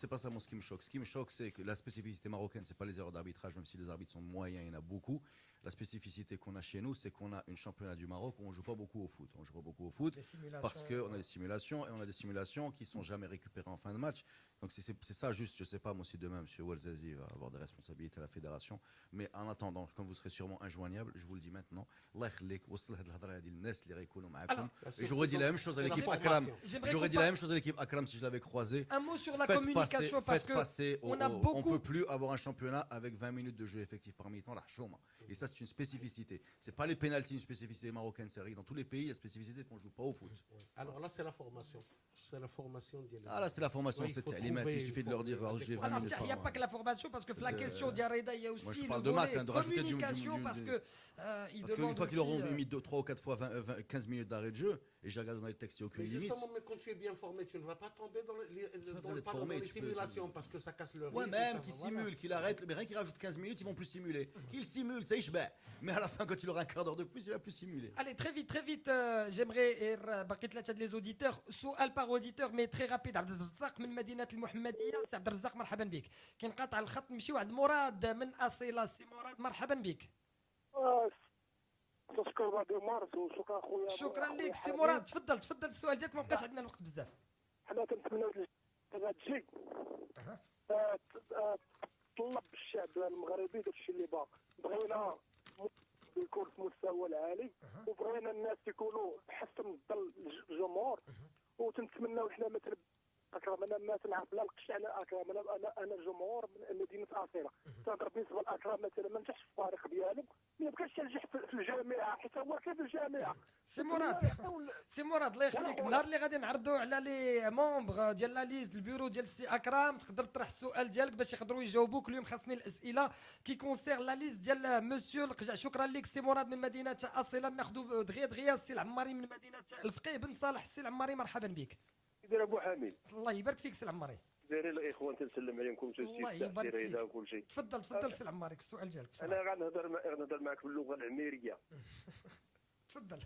c'est pas ça moi, ce qui me choque. Ce qui me choque, c'est que la spécificité marocaine, c'est pas les erreurs d'arbitrage, même si les arbitres sont moyens, il y en a beaucoup. La spécificité qu'on a chez nous, c'est qu'on a une championnat du Maroc où on joue pas beaucoup au foot. On joue pas beaucoup au foot parce qu'on a des simulations et on a des simulations qui sont jamais récupérées en fin de match. Donc c'est ça juste. Je sais pas moi si demain M. Ouelzazi va avoir des responsabilités à la fédération. Mais en attendant, quand vous serez sûrement injoignable, je vous le dis maintenant, et j'aurais dit la même chose à l'équipe Akram. J'aurais dit la même chose à l'équipe Akram si je l'avais croisé. Un mot sur la communication parce que on peut plus avoir un championnat avec 20 minutes de jeu effectif par mi-temps. Et ça, c'est une spécificité. C'est pas les pénaltys, une spécificité marocaine, c'est vrai. Dans tous les pays, la spécificité, c'est qu'on joue pas au foot. Alors là, c'est la formation. C'est la formation. Ah là, c'est la formation. Il suffit de leur dire, j'ai 20 minutes. Il n'y a pas que la formation, parce que la question d'Arreda, il y a aussi le volet communication, parce que une fois qu'ils auront mis 3 ou 4 fois 15 minutes d'arrêt de jeu, et j'ai regardé dans les textes, il n'y a aucune limite. Justement, mais quand tu es bien formé, tu ne vas pas tomber dans les simulations, parce que ça casse le rythme. Ouais, même qu'il simule, qu'il arrête, mais rien qu'il rajoute 15 minutes, ils vont plus simuler. Qu'il simule, ça y est, mais à la fin, quand il aura un quart d'heure de plus, il va plus simuler. Allez, très vite, j'aimerais les auditeurs, سؤال par auditeur, mais très rapide. عبد الرزاق من مدينة المحمدية. سي عبد الرزاق مرحبا بك. كنقاطع الخط نمشيو عند مراد من أصيلة. سي مراد مرحبا بك. شكرا لك سي مراد. تفضل السؤال ديالك، ما بقاش عندنا الوقت بزاف. حنا كنتمناو هذا الشيء طلب الشعب المغربي داك الشيء اللي بغينا يكون في المستوى العالي وبغينا الناس يكونوا حسن الظل الجمهور وتنتمناو حنا مثلا اكرم. انا ما تنعرف لا القش على اكرم. انا جمهور من مدينه اصيله. تنهضر بالنسبه لاكرم مثلا ما نجحش في الفريق ديالو، ما يبقاش ينجح في الجامعه حيت هو كيف الجامعه. سي مراد الله يخليك، النهار اللي غادي نعرضوا على لي مومبر ديال لا ليست البيرو ديال السي اكرم تقدر تطرح السؤال ديالك باش يقدروا يجاوبوك. اليوم خاصني الاسئله كي كونسير لا ليست ديال مسيو القجع. شكرا لك سي مراد من مدينه اصيله. ناخذوا دغيا السي العماري من مدينه الفقيه بن صالح. السي العماري مرحبا بك. يدير ابو حميد الله يبارك فيك سي العماري. داير الاخوان تنسلم عليكم الله يبارك فيك. وكل شيء. تفضل سي العماري السؤال ديالك. انا غنهضر معك باللغه العميريه. تفضل.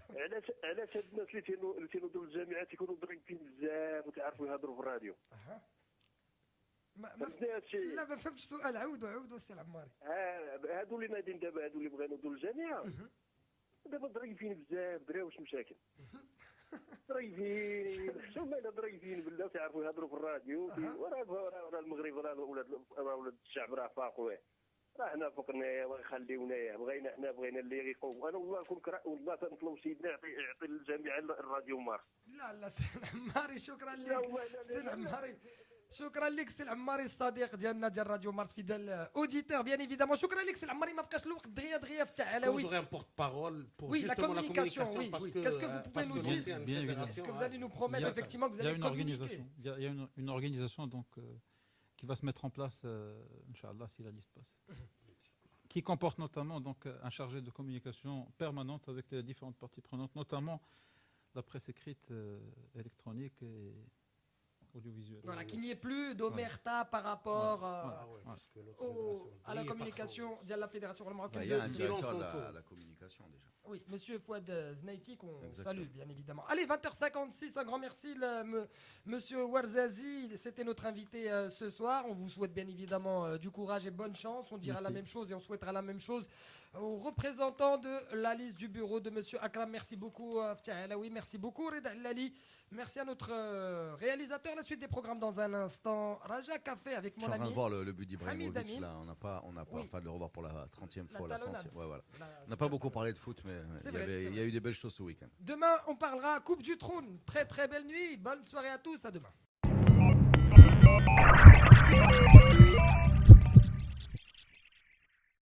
علاش هاد الناس اللي تينوضوا للجامعات تيكونوا ضريبين بزاف وتعرفوا يهضروا في الراديو؟ لا ما فهمتش السؤال. عاودوا سي العماري. هادو اللي نادين دابا هادو اللي بغاو ينوضوا للجامعه دابا ضريبين بزاف درا واش مشاكل؟ ضريبين حشومه ضريبين بالله تعرفوا يهضروا في الراديو وراه المغرب ولاد الشعب راه فاقوه راه حنا فقناه ويخليونا بغينا اللي يقوم. انا والله والله تنطلب سيدنا يعطي للجامعه الراديو مار. لا سي العماري شكرا لك سي العماري. شكرا لك سي العماري الصديق ديالنا ديال راديو مارس فيدال اوديتور بيان ايفيدامون. شكرا لك سي العماري. ما بقاش الوقت دغيا في التعاوي. Vous aurez un porte-parole pour oui, justement la communication. Oui. Qu'est-ce que vous pouvez nous dire? Est-ce que vous allez nous promettre effectivement que vous allez communiquer? Il y a une organisation donc qui va se mettre en place, Inch'Allah, si la liste passe, qui comporte notamment donc un chargé de communication permanente avec les différentes parties prenantes, notamment la presse écrite, électronique et audiovisuelle. Voilà, qu'il n'y ait plus d'omerta par rapport à la communication de la Fédération marocaine. Il y a un directeur de la communication déjà. Oui, monsieur Fouad Znaïti, qu'on salue bien évidemment. Allez, 20h56, un grand merci, monsieur Ouarzazi. C'était notre invité ce soir. On vous souhaite bien évidemment du courage et bonne chance. On dira la même chose et on souhaitera la même chose aux représentants de la liste du bureau de monsieur Akram. Merci beaucoup, Ftialaoui. Merci beaucoup, Reda Lali. Merci à notre réalisateur. La suite des programmes dans un instant. Raja Café avec mon ami. Je suis en train de voir le but d'Ibrahimovic là. On n'a pas enfin de le revoir pour la 30e fois, la 100e. Ouais, voilà. On n'a pas beaucoup parlé de foot, mais il y a eu des belles choses ce week-end. Demain, on parlera Coupe du Trône. Très très belle nuit. Bonne soirée à tous. À demain.